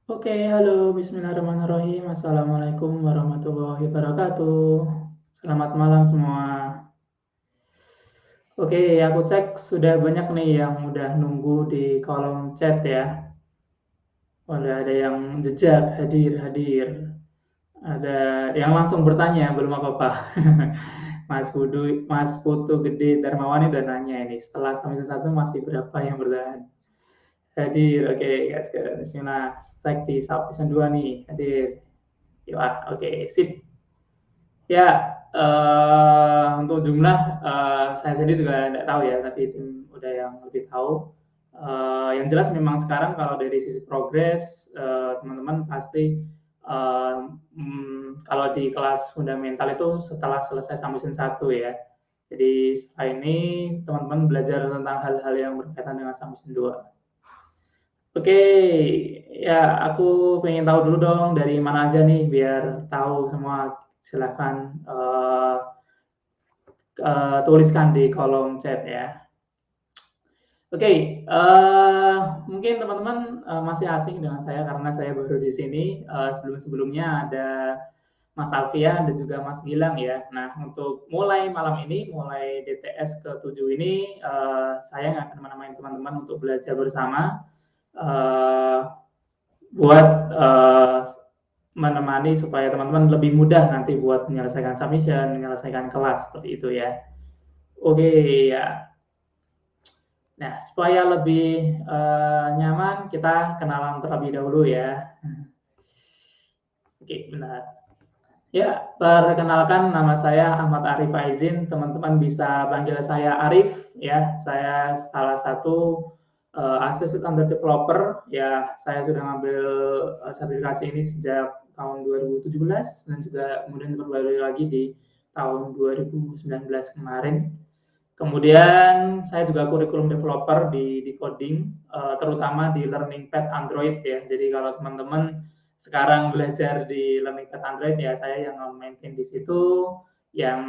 Oke, halo, bismillahirrahmanirrahim. Assalamualaikum warahmatullahi wabarakatuh. Selamat malam semua. Oke, aku cek sudah banyak nih yang udah nunggu di kolom chat ya. Udah ada yang jejak, hadir. Ada yang langsung bertanya, belum apa-apa. Mas Putu Gede Darmawan udah nanya ini, setelah sampai satu masih berapa yang bertahan? Hadir, oke guys, bismillah. Tag di season 2 nih, hadir. Yuk, oke, sip. Ya, untuk jumlah, saya sendiri juga tidak tahu ya, tapi tim udah yang lebih tahu. Yang jelas memang sekarang kalau dari sisi progres, teman-teman pasti, kalau di kelas fundamental itu setelah selesai sampai season 1 ya. Jadi setelah ini teman-teman belajar tentang hal-hal yang berkaitan dengan season 2. Oke, ya aku pengen tahu dulu dong dari mana aja nih biar tahu semua. Silakan tuliskan di kolom chat ya. Oke, mungkin teman-teman masih asing dengan saya karena saya baru di sini. Sebelum-sebelumnya ada Mas Alfian dan juga Mas Gilang ya. Nah, untuk mulai malam ini, mulai DTS ke-7 ini, saya nggak akan menemani teman-teman untuk belajar bersama. Uh, buat menemani supaya teman-teman lebih mudah nanti buat menyelesaikan submission, menyelesaikan kelas seperti itu ya. Oke ya. Nah, supaya lebih nyaman, kita kenalan terlebih dahulu ya. Oke, benar. Ya, perkenalkan nama saya Ahmad Arif Aizin. Teman-teman bisa panggil saya Arif ya. Saya salah satu assistant developer ya. Saya sudah ngambil sertifikasi ini sejak tahun 2017 dan juga kemudian diperbarui lagi di tahun 2019 kemarin. Kemudian saya juga kurikulum developer di coding, terutama di Learning Pad Android ya. Jadi kalau teman-teman sekarang belajar di Learning Pad Android ya, saya yang maintain di situ, yang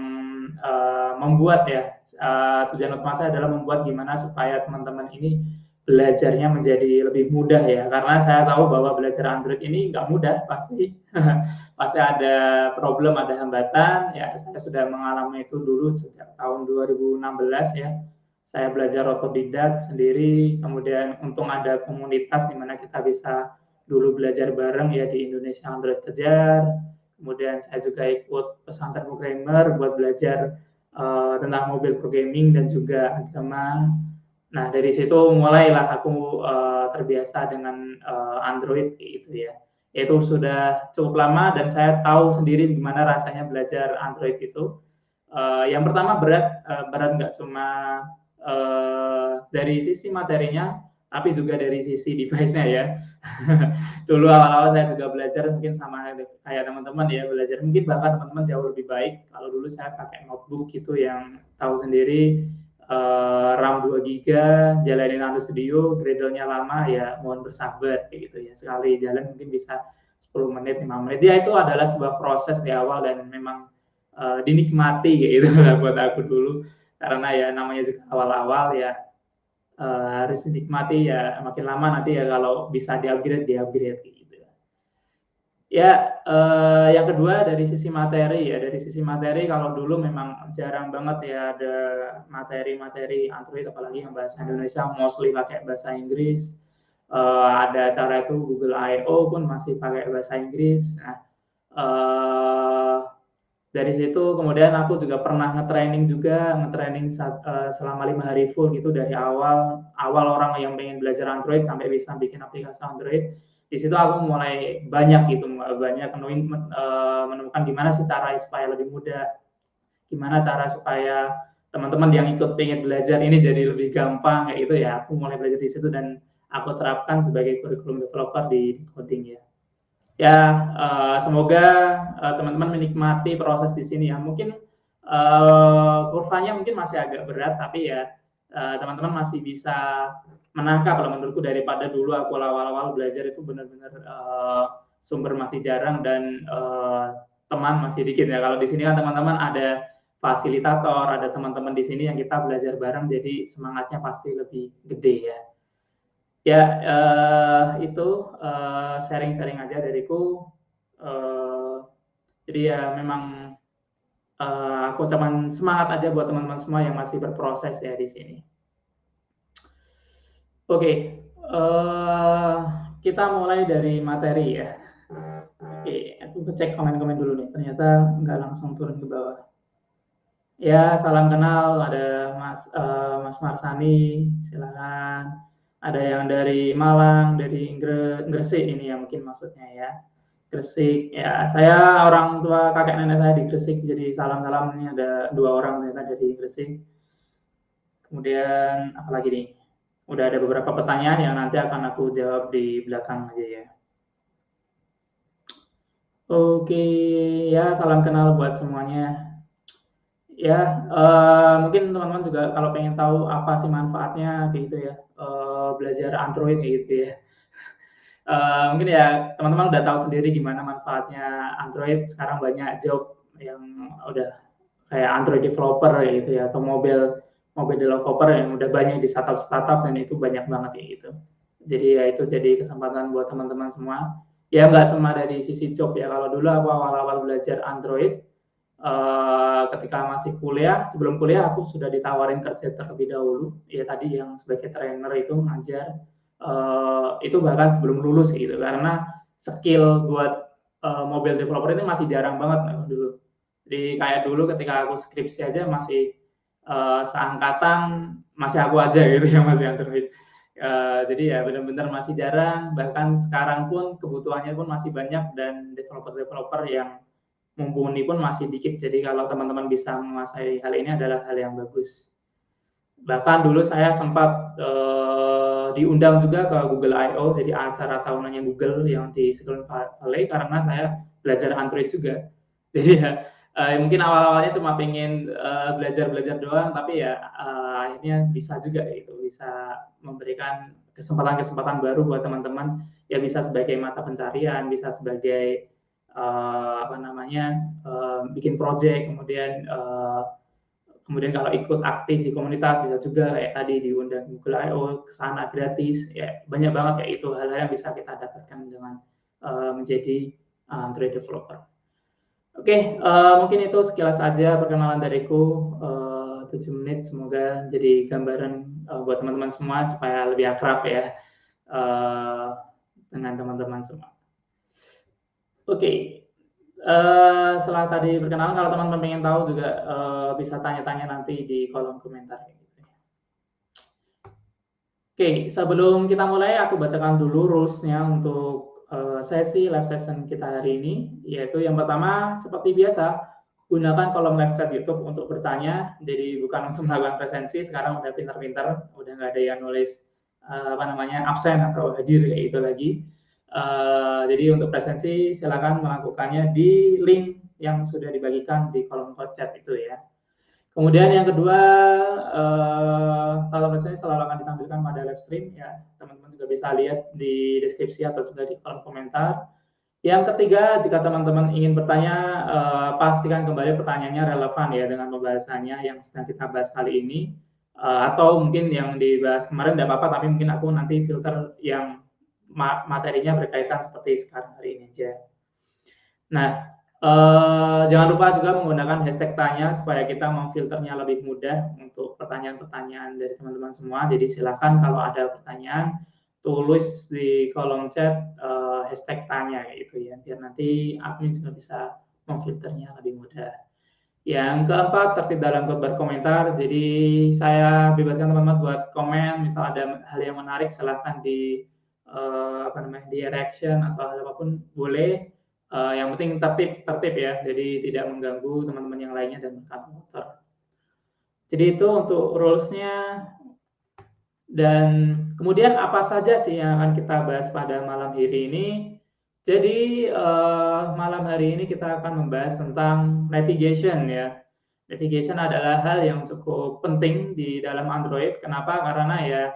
membuat ya, tujuan utama saya adalah membuat gimana supaya teman-teman ini belajarnya menjadi lebih mudah ya. Karena saya tahu bahwa belajar Android ini nggak mudah pasti. Pasti ada problem, ada hambatan. Ya, saya sudah mengalami itu dulu sejak tahun 2016 ya. Saya belajar otodidak sendiri, kemudian untung ada komunitas di mana kita bisa dulu belajar bareng ya di Indonesia Android Kejar. Kemudian saya juga ikut pesantren programmer buat belajar tentang mobile programming dan juga agama. Nah, dari situ mulailah aku terbiasa dengan Android gitu ya. Itu sudah cukup lama dan saya tahu sendiri gimana rasanya belajar Android itu. Yang pertama berat nggak cuma dari sisi materinya, tapi juga dari sisi device-nya ya. Dulu awal-awal saya juga belajar mungkin sama kayak teman-teman ya, belajar mungkin bahkan teman-teman jauh lebih baik. Kalau dulu saya pakai notebook gitu yang tahu sendiri, RAM 2 giga, jalanin Android Studio, Gradle-nya lama ya mohon bersabar kayak gitu ya. Sekali jalan mungkin bisa 10 menit, 5 menit. Ya itu adalah sebuah proses di awal dan memang dinikmati gitu lah buat aku dulu. Karena ya namanya juga awal-awal ya harus dinikmati ya makin lama nanti ya kalau bisa di-upgrade gitu. Ya, yang kedua dari sisi materi ya, dari sisi materi kalau dulu memang jarang banget ya ada materi-materi Android apalagi yang bahasa Indonesia mostly pakai bahasa Inggris. Ada acara itu Google I/O pun masih pakai bahasa Inggris. Nah, dari situ kemudian aku juga pernah nge-training selama 5 hari full gitu dari awal orang yang pengen belajar Android sampai bisa bikin aplikasi Android. Di situ aku mulai banyak gitu, banyak menemukan gimana sih cara supaya lebih mudah, gimana cara supaya teman-teman yang ikut pengen belajar ini jadi lebih gampang kayak gitu ya. Aku mulai belajar di situ dan aku terapkan sebagai kurikulum developer di coding ya. Ya, semoga teman-teman menikmati proses di sini ya. Mungkin kurvanya mungkin masih agak berat, tapi ya teman-teman masih bisa menangkap kalau menurutku daripada dulu aku awal-awal belajar itu benar-benar sumber masih jarang dan teman masih dikit ya. Kalau di sini kan teman-teman ada fasilitator, ada teman-teman di sini yang kita belajar bareng, jadi semangatnya pasti lebih gede ya. Ya, itu sharing-sharing aja dariku. Jadi ya memang aku ucapkan semangat aja buat teman-teman semua yang masih berproses ya di sini. Oke, kita mulai dari materi ya. Oke, aku cek komen-komen dulu nih. Ternyata nggak langsung turun ke bawah. Ya, salam kenal. Ada Mas Marsani, silakan. Ada yang dari Malang, dari Gresik ini ya mungkin maksudnya ya. Gresik. Ya, saya orang tua kakek nenek saya di Gresik, jadi salam-salam. Ini ada 2 orang ternyata dari Gresik. Kemudian apalagi nih? Udah ada beberapa pertanyaan yang nanti akan aku jawab di belakang aja ya. Oke, ya salam kenal buat semuanya. Ya, mungkin teman-teman juga kalau pengen tahu apa sih manfaatnya kayak gitu ya, belajar Android kayak gitu ya. Mungkin ya teman-teman udah tahu sendiri gimana manfaatnya Android. Sekarang banyak job yang udah kayak Android developer kayak gitu ya, atau mobile developer yang udah banyak di startup-startup dan itu banyak banget kayak gitu. Jadi ya itu jadi kesempatan buat teman-teman semua. Ya nggak cuma dari sisi job ya. Kalau dulu aku awal-awal belajar Android, ketika masih kuliah, sebelum kuliah aku sudah ditawarin kerja terlebih dahulu. Ya tadi yang sebagai trainer itu ngajar, itu bahkan sebelum lulus gitu. Karena skill buat mobile developer ini masih jarang banget dulu. Jadi kayak dulu ketika aku skripsi aja masih seangkatan masih aku aja gitu yang masih Android. Jadi ya benar-benar masih jarang. Bahkan sekarang pun kebutuhannya pun masih banyak dan developer-developer yang mumpuni pun masih dikit. Jadi kalau teman-teman bisa menguasai hal ini adalah hal yang bagus. Bahkan dulu saya sempat diundang juga ke Google I/O, jadi acara tahunannya Google yang di Silicon Valley karena saya belajar Android juga. Jadi ya mungkin awal-awalnya cuma pengen belajar-belajar doang, tapi ya akhirnya bisa juga itu, bisa memberikan kesempatan-kesempatan baru buat teman-teman, ya bisa sebagai mata pencarian, bisa sebagai bikin project, kemudian kalau ikut aktif di komunitas bisa juga kayak tadi diundang Google I/O ke sana gratis, ya banyak banget kayak itu hal-hal yang bisa kita dapatkan dengan menjadi Android developer. Oke, mungkin itu sekilas aja perkenalan dariku, 7 menit, semoga jadi gambaran buat teman-teman semua supaya lebih akrab ya dengan teman-teman semua. Oke, setelah tadi perkenalan, kalau teman-teman pengen tahu juga bisa tanya-tanya nanti di kolom komentar. Oke, sebelum kita mulai, aku bacakan dulu rules-nya untuk sesi live session kita hari ini, yaitu yang pertama, seperti biasa, gunakan kolom live chat YouTube untuk bertanya, jadi bukan untuk melakukan presensi, sekarang udah pintar-pintar, udah nggak ada yang nulis absen atau hadir kayak itu lagi. Jadi untuk presensi silakan melakukannya di link yang sudah dibagikan di kolom chat itu ya. Kemudian yang kedua, tata presensi selalu akan ditampilkan pada live stream ya. Teman-teman juga bisa lihat di deskripsi atau juga di kolom komentar. Yang ketiga, jika teman-teman ingin bertanya, pastikan kembali pertanyaannya relevan ya dengan pembahasannya yang sedang kita bahas kali ini. Atau mungkin yang dibahas kemarin tidak apa-apa, tapi mungkin aku nanti filter yang materinya berkaitan seperti sekarang hari ini aja. Nah, jangan lupa juga menggunakan hashtag tanya supaya kita memfilternya lebih mudah untuk pertanyaan-pertanyaan dari teman-teman semua. Jadi silakan kalau ada pertanyaan tulis di kolom chat hashtag tanya gitu ya, biar nanti admin juga bisa memfilternya lebih mudah. Yang keempat, tertib dalam berkomentar. Jadi saya bebaskan teman-teman buat komen, misal ada hal yang menarik silahkan di di reaction atau hal apapun boleh. Yang penting tertib ya, jadi tidak mengganggu teman-teman yang lainnya dan berkata kotor. Jadi itu untuk rules-nya. Dan kemudian apa saja sih yang akan kita bahas pada malam hari ini? Jadi malam hari ini kita akan membahas tentang navigation ya. Navigation adalah hal yang cukup penting di dalam Android. Kenapa? Karena ya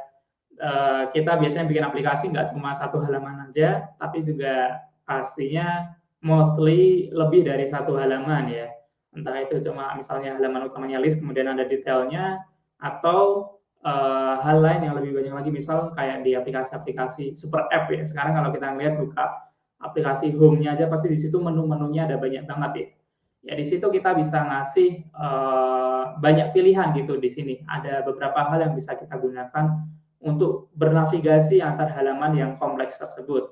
kita biasanya bikin aplikasi nggak cuma satu halaman aja, tapi juga pastinya mostly lebih dari satu halaman ya. Entah itu cuma misalnya halaman utamanya list, kemudian ada detailnya, atau hal lain yang lebih banyak lagi, misal kayak di aplikasi-aplikasi super app ya. Sekarang kalau kita ngelihat buka aplikasi Home-nya aja pasti di situ menu-menunya ada banyak banget ya. Ya di situ kita bisa ngasih banyak pilihan gitu di sini. Ada beberapa hal yang bisa kita gunakan untuk bernavigasi antar halaman yang kompleks tersebut.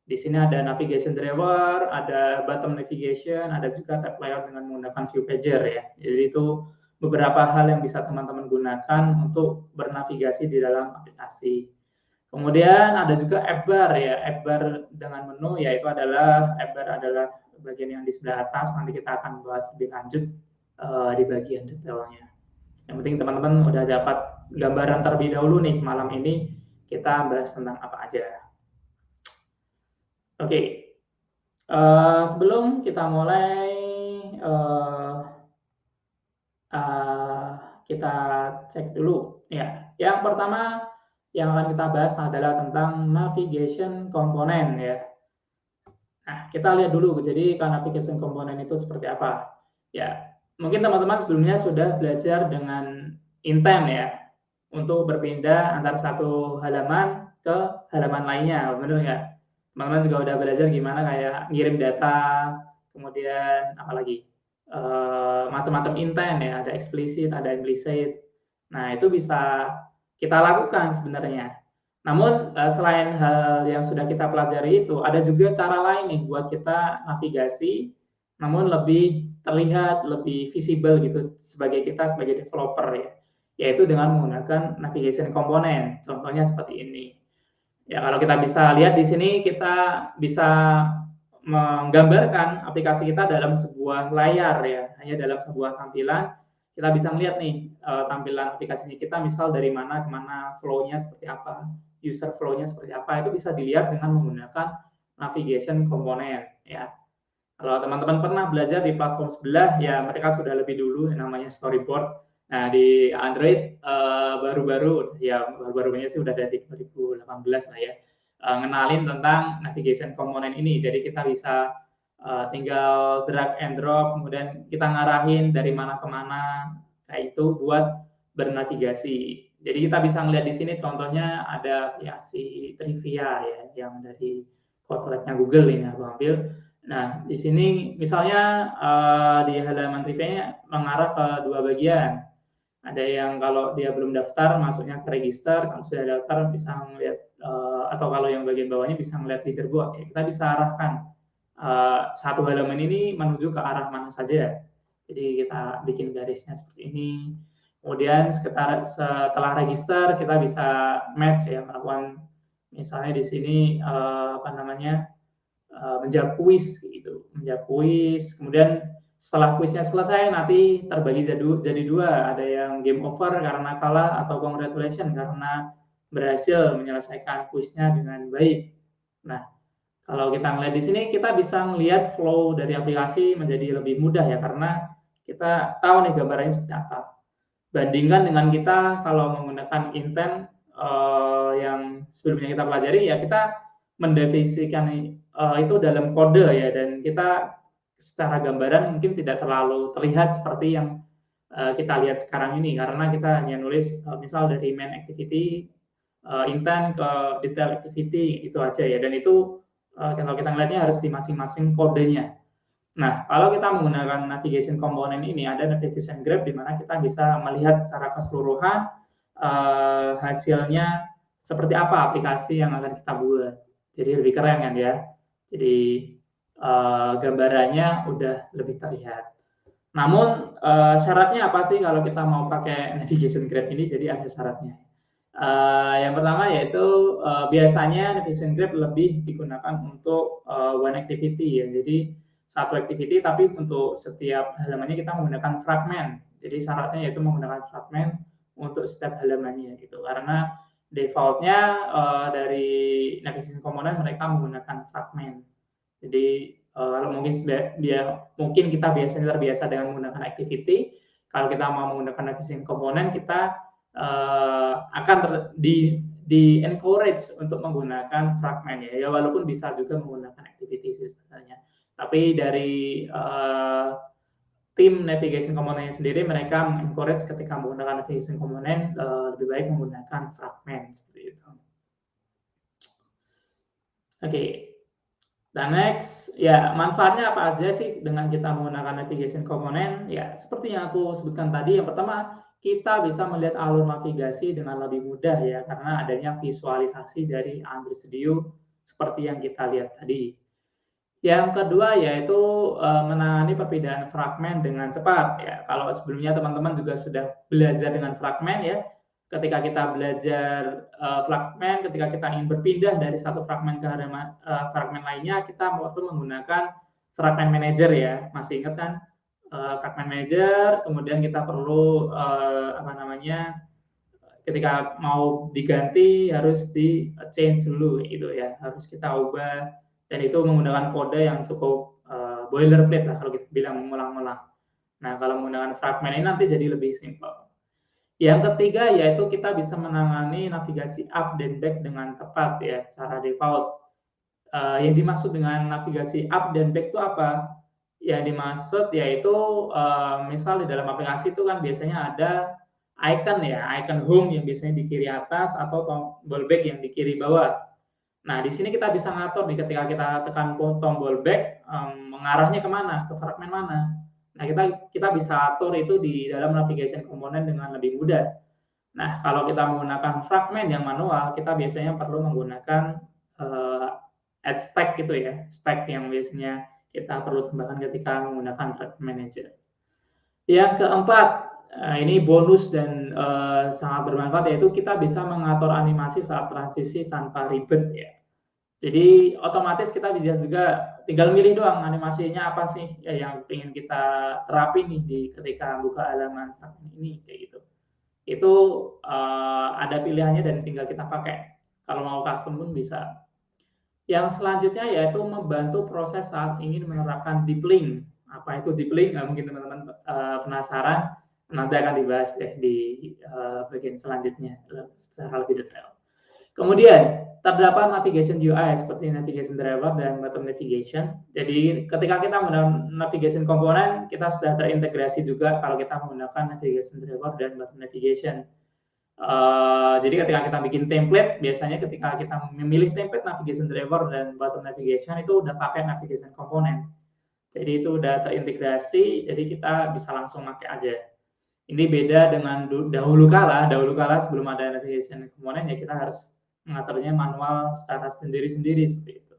Di sini ada navigation drawer, ada button navigation, ada juga tab layout dengan menggunakan view pager ya. Jadi itu beberapa hal yang bisa teman-teman gunakan untuk bernavigasi di dalam aplikasi. Kemudian ada juga app bar ya, app bar dengan menu, yaitu adalah app bar adalah bagian yang di sebelah atas. Nanti kita akan bahas lebih lanjut di bagian detailnya. Yang penting teman-teman udah dapat gambaran terlebih dahulu nih, malam ini kita bahas tentang apa aja. Oke, sebelum kita mulai, kita cek dulu ya. Yang pertama yang akan kita bahas adalah tentang navigation komponen ya. Nah, kita lihat dulu, jadi navigation komponen itu seperti apa. Ya, mungkin teman-teman sebelumnya sudah belajar dengan intent ya, untuk berpindah antar satu halaman ke halaman lainnya, benar nggak? Teman-teman juga udah belajar gimana kayak ngirim data, kemudian apa lagi? Macam-macam intent ya, ada eksplisit, ada implicit. Nah, itu bisa kita lakukan sebenarnya. Namun selain hal yang sudah kita pelajari itu, ada juga cara lain nih buat kita navigasi, namun lebih terlihat, lebih visible gitu sebagai kita sebagai developer ya, yaitu dengan menggunakan navigation komponen. Contohnya seperti ini. Ya, kalau kita bisa lihat di sini, kita bisa menggambarkan aplikasi kita dalam sebuah layar ya, hanya dalam sebuah tampilan. Kita bisa melihat nih tampilan aplikasi kita, misal dari mana ke mana, flow-nya seperti apa, user flow-nya seperti apa, itu bisa dilihat dengan menggunakan navigation komponen ya. Kalau teman-teman pernah belajar di platform sebelah, ya mereka sudah lebih dulu yang namanya storyboard. Nah, di Android baru-baru, ya baru-barunya sih udah dari 2018 lah ya, ngenalin tentang navigation komponen ini. Jadi kita bisa tinggal drag and drop, kemudian kita ngarahin dari mana ke mana, kayak itu buat bernavigasi. Jadi kita bisa melihat di sini contohnya ada aplikasi trivia ya, yang dari Kotlab-nya Google ini aku ambil. Nah, di sini misalnya di halaman trivia mengarah ke dua bagian. Ada yang kalau dia belum daftar masuknya ke register, kalau sudah daftar bisa melihat atau kalau yang bagian bawahnya bisa melihat leaderboard. Ya, kita bisa arahkan satu halaman ini menuju ke arah mana saja. Jadi kita bikin garisnya seperti ini. Kemudian setelah register kita bisa match ya, melakukan misalnya di sini apa namanya, menjawab kuis gitu, menjawab kuis. Kemudian setelah kuisnya selesai nanti terbagi jadi dua, ada yang game over karena kalah atau congratulations karena berhasil menyelesaikan kuisnya dengan baik. Nah, kalau kita melihat di sini, kita bisa melihat flow dari aplikasi menjadi lebih mudah ya, karena kita tahu nih gambarannya seperti apa. Bandingkan dengan kita kalau menggunakan intent yang sebelumnya kita pelajari, ya kita mendefinisikan itu dalam kode ya, dan kita secara gambaran mungkin tidak terlalu terlihat seperti yang kita lihat sekarang ini, karena kita hanya nulis misal dari main activity, intent ke detail activity, itu aja ya, dan itu kalau kita melihatnya harus di masing-masing kodenya. Nah, kalau kita menggunakan navigation komponen ini, ada navigation graph di mana kita bisa melihat secara keseluruhan hasilnya seperti apa aplikasi yang akan kita buat. Jadi lebih keren kan ya. Jadi gambarannya udah lebih terlihat. Namun syaratnya apa sih kalau kita mau pakai navigation graph ini? Jadi ada syaratnya. Yang pertama yaitu biasanya navigation graph lebih digunakan untuk one activity ya. Jadi satu activity, tapi untuk setiap halamannya kita menggunakan fragment. Jadi syaratnya yaitu menggunakan fragment untuk setiap halamannya gitu. Karena defaultnya dari navigation komponen mereka menggunakan fragment. Jadi kalau mungkin kita biasanya terbiasa dengan menggunakan activity, kalau kita mau menggunakan navigation komponen, kita akan di encourage untuk menggunakan fragment ya. Walaupun bisa juga menggunakan activity sih sebenarnya. Tapi dari tim navigation component sendiri mereka encourage ketika menggunakan navigation component lebih baik menggunakan fragment seperti itu. Oke. Dan next, ya manfaatnya apa aja sih dengan kita menggunakan navigation component? Ya seperti yang aku sebutkan tadi, yang pertama kita bisa melihat alur navigasi dengan lebih mudah ya karena adanya visualisasi dari Android Studio seperti yang kita lihat tadi. Yang kedua yaitu menangani perbedaan fragmen dengan cepat ya. Kalau sebelumnya teman-teman juga sudah belajar dengan fragmen ya, ketika kita belajar fragmen, ketika kita ingin berpindah dari satu fragmen ke fragmen lainnya, kita perlu menggunakan fragment manager ya. Masih ingat kan? Fragment manager, kemudian kita perlu ketika mau diganti harus di change dulu gitu ya, harus kita ubah, dan itu menggunakan kode yang cukup boilerplate lah kalau kita bilang mengulang-ulang. Nah kalau menggunakan fragment ini nanti jadi lebih simple. Yang ketiga yaitu kita bisa menangani navigasi up dan back dengan tepat ya secara default. Yang dimaksud dengan navigasi up dan back itu apa? Yang dimaksud yaitu misal di dalam aplikasi itu kan biasanya ada icon ya, icon home yang biasanya di kiri atas atau tombol back yang di kiri bawah. Nah, di sini kita bisa ngatur nih ketika kita tekan tombol back mengarahnya kemana, ke fragmen mana. Nah, kita bisa atur itu di dalam navigation component dengan lebih mudah. Nah, kalau kita menggunakan fragmen yang manual, kita biasanya perlu menggunakan add stack gitu ya, stack yang biasanya kita perlu tambahkan ketika menggunakan fragment manager. Yang keempat, ini bonus dan sangat bermanfaat yaitu kita bisa mengatur animasi saat transisi tanpa ribet ya. Jadi otomatis kita bisa juga tinggal milih doang animasinya apa sih ya yang ingin kita terapin nih di ketika buka halaman ini kayak gitu. Itu ada pilihannya dan tinggal kita pakai. Kalau mau custom pun bisa. Yang selanjutnya yaitu membantu proses saat ingin menerapkan deep link. Apa itu deep link? Mungkin teman-teman penasaran. Nanti akan dibahas deh di bagian selanjutnya secara lebih detail. Kemudian terdapat navigation UI seperti navigation driver dan button navigation. Jadi ketika kita menggunakan navigation komponen, kita sudah terintegrasi juga kalau kita menggunakan navigation driver dan button navigation. Jadi ketika kita bikin template, biasanya ketika kita memilih template navigation driver dan button navigation itu udah pakai navigation komponen. Jadi itu udah terintegrasi, jadi kita bisa langsung pakai aja. Ini beda dengan dahulu kala sebelum ada navigation komponen ya kita harus mengaturnya manual secara sendiri-sendiri seperti itu.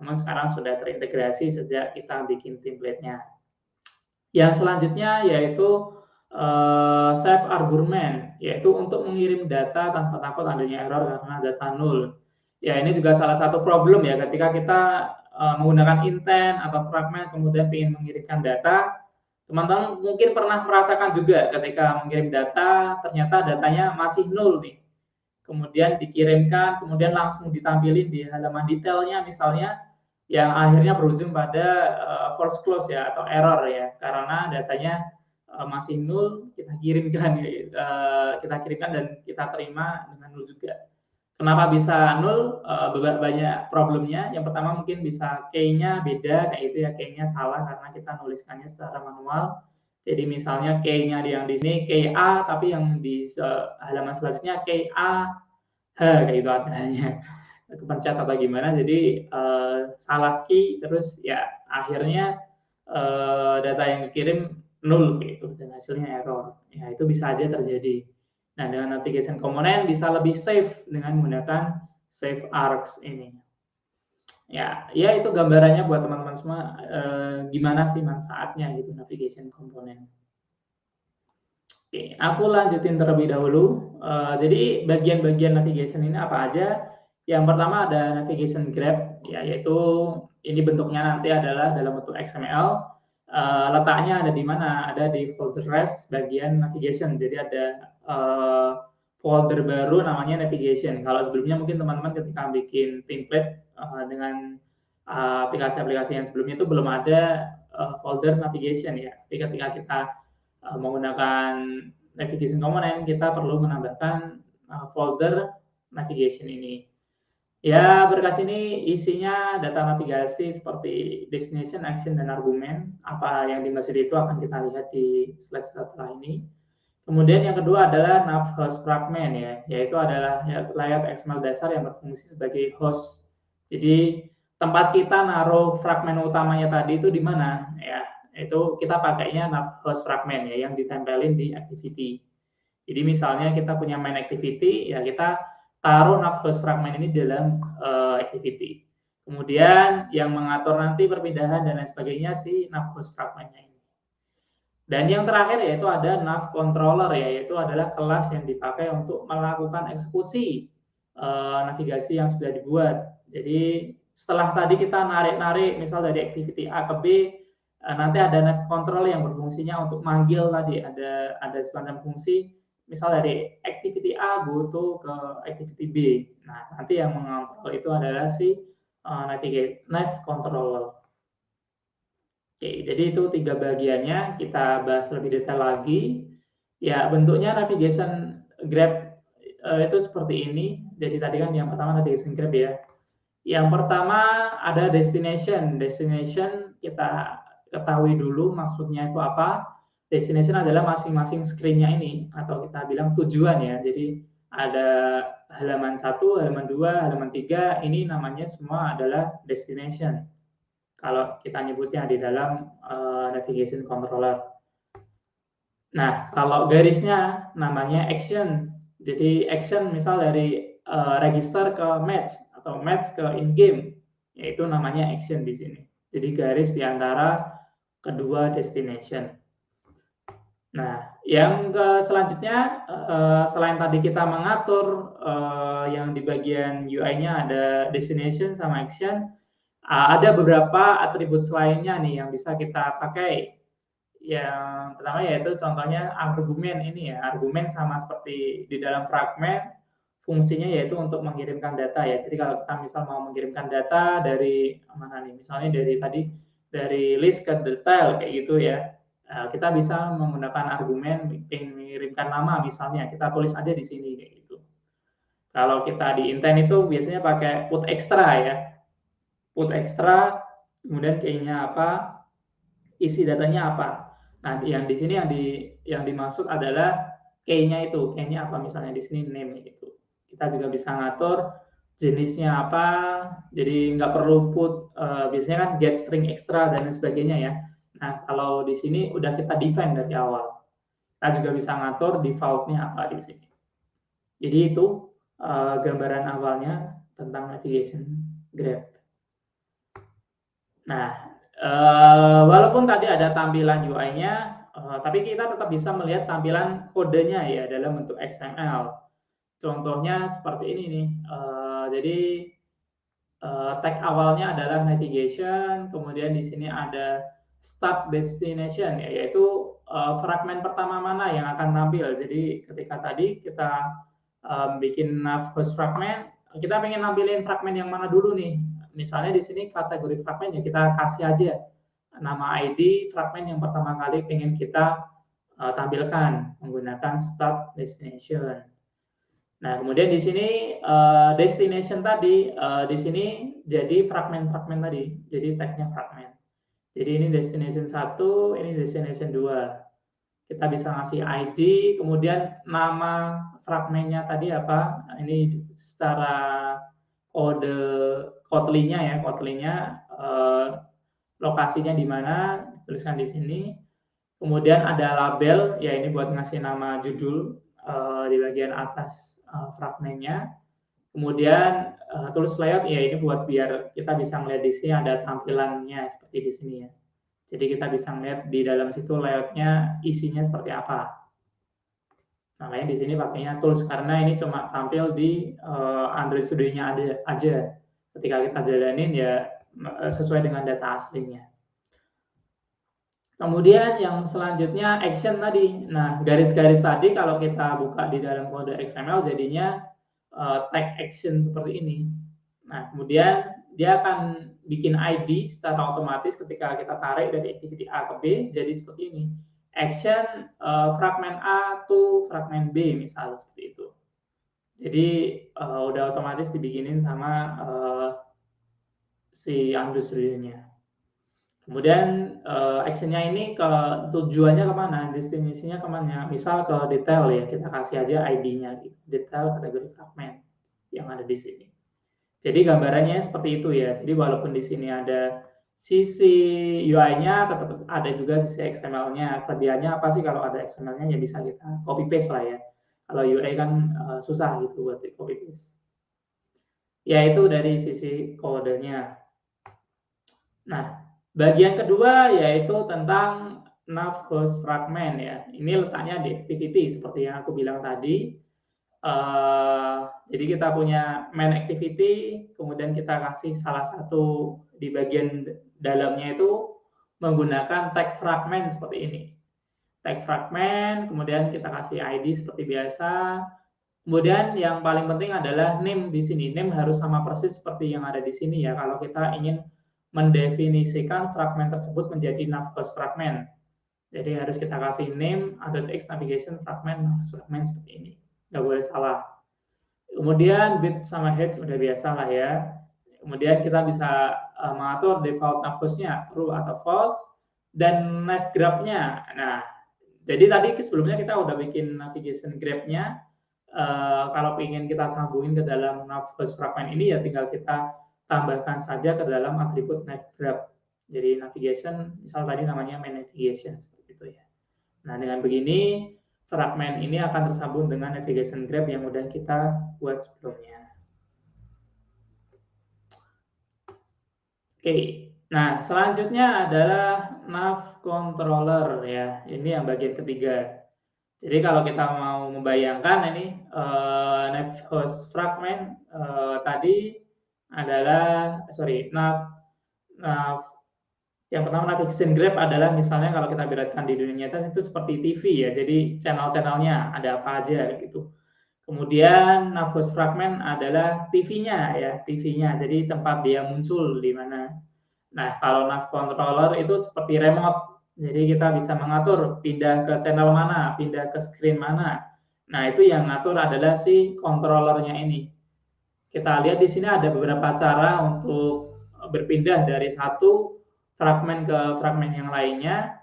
Namun sekarang sudah terintegrasi sejak kita bikin template-nya. Yang selanjutnya yaitu save argument, yaitu untuk mengirim data tanpa takut adanya error karena data null. Ya ini juga salah satu problem ya ketika kita menggunakan intent atau fragment kemudian ingin mengirimkan data. Teman-teman mungkin pernah merasakan juga ketika mengirim data ternyata datanya masih nol nih. Kemudian dikirimkan, kemudian langsung ditampilin di halaman detailnya misalnya, yang akhirnya berujung pada false close ya atau error ya karena datanya masih nol, kita kirimkan dan kita terima dengan nol juga. Kenapa bisa nol? Banyak problemnya. Yang pertama mungkin bisa key-nya beda kayak itu ya, key-nya salah karena kita nuliskannya secara manual. Jadi misalnya key-nya yang di sini key A, tapi yang di halaman selanjutnya key A H kayak itu adanya. Kepencet atau gimana, jadi salah key terus ya akhirnya data yang dikirim nol gitu dan hasilnya error. Ya itu bisa aja terjadi. Nah dengan navigation komponen bisa lebih safe dengan menggunakan save arcs ini. Ya itu gambarannya buat teman-teman semua gimana sih manfaatnya gitu navigation komponen. Oke, aku lanjutin terlebih dahulu. Jadi bagian-bagian navigation ini apa aja? Yang pertama ada navigation graph, ya, yaitu ini bentuknya nanti adalah dalam bentuk XML. Letaknya ada di mana? Ada di folder rest bagian navigation. Jadi ada folder baru namanya navigation. Kalau sebelumnya mungkin teman-teman ketika bikin template dengan aplikasi-aplikasi yang sebelumnya itu belum ada folder navigation ya. Tapi ketika kita menggunakan navigation component, kita perlu menambahkan folder navigation ini. Ya, berkas ini isinya data navigasi seperti destination, action, dan argumen. Apa yang dimaksud itu akan kita lihat di slide setelah ini. Kemudian yang kedua adalah nav host fragment ya, yaitu adalah layout XML dasar yang berfungsi sebagai host. Jadi tempat kita naruh fragmen utamanya tadi itu di mana ya? Itu kita pakainya nav host fragment ya yang ditempelin di activity. Jadi misalnya kita punya main activity, ya kita taruh nav host fragment ini dalam activity. Kemudian yang mengatur nanti perpindahan dan lain sebagainya si nav host fragmentnya ini. Dan yang terakhir yaitu ada nav controller ya, yaitu adalah kelas yang dipakai untuk melakukan eksekusi navigasi yang sudah dibuat. Jadi setelah tadi kita narik-narik misal dari activity A ke B, nanti ada nav control yang berfungsinya untuk manggil tadi, ada semacam fungsi misal dari activity A go to ke activity B. Nah, nanti yang mengontrol itu adalah si nav controller. Oke, jadi itu 3 bagiannya, kita bahas lebih detail lagi. Ya, bentuknya navigation graph itu seperti ini. Jadi tadi kan yang pertama navigation graph ya. Yang pertama ada destination. Destination kita ketahui dulu maksudnya itu apa. Destination adalah masing-masing screen-nya ini atau kita bilang tujuan ya. Jadi ada halaman 1, halaman 2, halaman 3, ini namanya semua adalah destination. Kalau kita nyebutnya di dalam navigation controller. Nah, kalau garisnya namanya action. Jadi action misal dari register ke match atau match ke in-game, yaitu namanya action di sini. Jadi garis di antara kedua destination. Nah, yang selanjutnya selain tadi kita mengatur yang di bagian UI-nya ada destination sama action, ada beberapa atribut lainnya nih yang bisa kita pakai. Yang pertama yaitu contohnya argumen ini ya, argumen sama seperti di dalam fragment, fungsinya yaitu untuk mengirimkan data ya. Jadi kalau kita misal mau mengirimkan data dari mana nih, misalnya dari tadi dari list ke detail kayak gitu ya, kita bisa menggunakan argumen mengirimkan nama misalnya, kita tulis aja di sini kayak gitu. Kalau kita di intent itu biasanya pakai put extra ya, put extra, kemudian key-nya apa, isi datanya apa. Nah, yang di sini yang dimaksud adalah key-nya itu, key-nya apa misalnya di sini name itu. Kita juga bisa ngatur jenisnya apa, jadi nggak perlu put biasanya kan get string extra dan lain sebagainya ya. Nah, kalau di sini udah kita define dari awal. Kita juga bisa ngatur default-nya apa di sini. Jadi itu gambaran awalnya tentang navigation graph. Nah, walaupun tadi ada tampilan UI-nya, tapi kita tetap bisa melihat tampilan kodenya ya dalam bentuk XML. Contohnya seperti ini nih. Jadi tag awalnya adalah navigation, kemudian di sini ada start destination, yaitu fragmen pertama mana yang akan tampil. Jadi ketika tadi kita bikin nav host fragment, kita pengen nampilin fragmen yang mana dulu nih. Misalnya di sini kategori fragmen ya kita kasih aja nama ID fragmen yang pertama kali pengen kita tampilkan menggunakan start destination. Nah, kemudian di sini destination tadi di sini jadi fragmen-fragmen tadi. Jadi tag-nya fragmen. Jadi ini destination 1, ini destination 2. Kita bisa ngasih ID, kemudian nama fragmennya tadi apa? Ini secara kode Kotlin-nya ya, Kotlin-nya lokasinya di mana, tuliskan di sini. Kemudian ada label, ya ini buat ngasih nama judul di bagian atas fragmennya. Kemudian tulis layout, ya ini buat biar kita bisa melihat di sini ada tampilannya seperti di sini ya. Jadi kita bisa melihat di dalam situ layoutnya isinya seperti apa. Makanya di sini pakainya tools karena ini cuma tampil di Android Studio-nya aja. Ketika kita jalanin ya sesuai dengan data aslinya. Kemudian yang selanjutnya action tadi. Nah, garis-garis tadi kalau kita buka di dalam kode XML jadinya tag action seperti ini. Nah, kemudian dia akan bikin ID secara otomatis ketika kita tarik dari activity A ke B jadi seperti ini. Action fragment A to fragment B misalnya seperti itu. Jadi udah otomatis dibikinin sama si Android-nya. Kemudian actionnya ini tujuannya kemana, destinasinya kemana? Misal ke detail ya, kita kasih aja ID-nya, gitu. Detail kategori fragment yang ada di sini. Jadi gambarannya seperti itu ya. Jadi walaupun di sini ada sisi UI-nya, tetap ada juga sisi XML-nya. Kelebihannya apa sih kalau ada XML-nya ya bisa kita copy paste lah ya. Kalau UI kan susah gitu buat di copy paste. Ya itu dari sisi kodenya. Nah, bagian kedua yaitu tentang nav host fragment ya. Ini letaknya di activity seperti yang aku bilang tadi. Jadi kita punya main activity, kemudian kita kasih salah satu di bagian dalamnya itu menggunakan tag fragment seperti ini. Tag fragment, kemudian kita kasih ID seperti biasa. Kemudian yang paling penting adalah name di sini. Name harus sama persis seperti yang ada di sini ya. Kalau kita ingin mendefinisikan fragment tersebut menjadi nav host fragment. Jadi harus kita kasih name, .x navigation fragment, nav host fragment seperti ini. Nggak boleh salah. Kemudian width sama height sudah biasa lah ya. Kemudian kita bisa mengatur default nav host-nya true atau false dan nav graph-nya. Nah, jadi tadi sebelumnya kita udah bikin navigation graph-nya. Kalau ingin kita sambungin ke dalam nav host fragment ini ya tinggal kita tambahkan saja ke dalam atribut nav graph. Jadi navigation, misal tadi namanya main navigation seperti itu ya. Nah, dengan begini fragment ini akan tersambung dengan navigation graph yang udah kita buat sebelumnya. Oke, nah selanjutnya adalah nav controller ya. Ini yang bagian ketiga. Jadi kalau kita mau membayangkan ini nav host fragment tadi adalah nav yang pertama navigation graph adalah misalnya kalau kita beratkan di dunia nyata itu seperti TV ya. Jadi channel-channelnya ada apa aja gitu. Kemudian nav host fragment adalah TV-nya ya, TV-nya. Jadi tempat dia muncul di mana. Nah, kalau nav controller itu seperti remote. Jadi kita bisa mengatur pindah ke channel mana, pindah ke screen mana. Nah, itu yang ngatur adalah si controllernya ini. Kita lihat di sini ada beberapa cara untuk berpindah dari satu fragment ke fragment yang lainnya.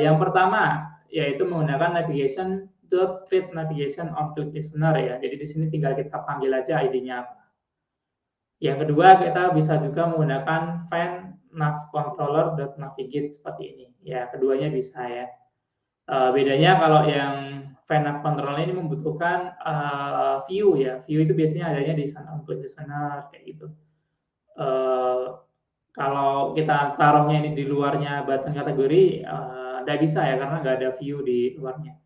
Yang pertama yaitu menggunakan navigation.create navigation on click listener ya. Jadi di sini tinggal kita panggil aja ID-nya apa. Yang kedua kita bisa juga menggunakan fan nav controller.navigate seperti ini. Ya, keduanya bisa ya. Bedanya kalau yang fan nav controller ini membutuhkan view ya. View itu biasanya adanya di sana untuk listener kayak gitu. Kalau kita taruhnya ini di luarnya button kategori, nggak bisa ya karena nggak ada view di luarnya.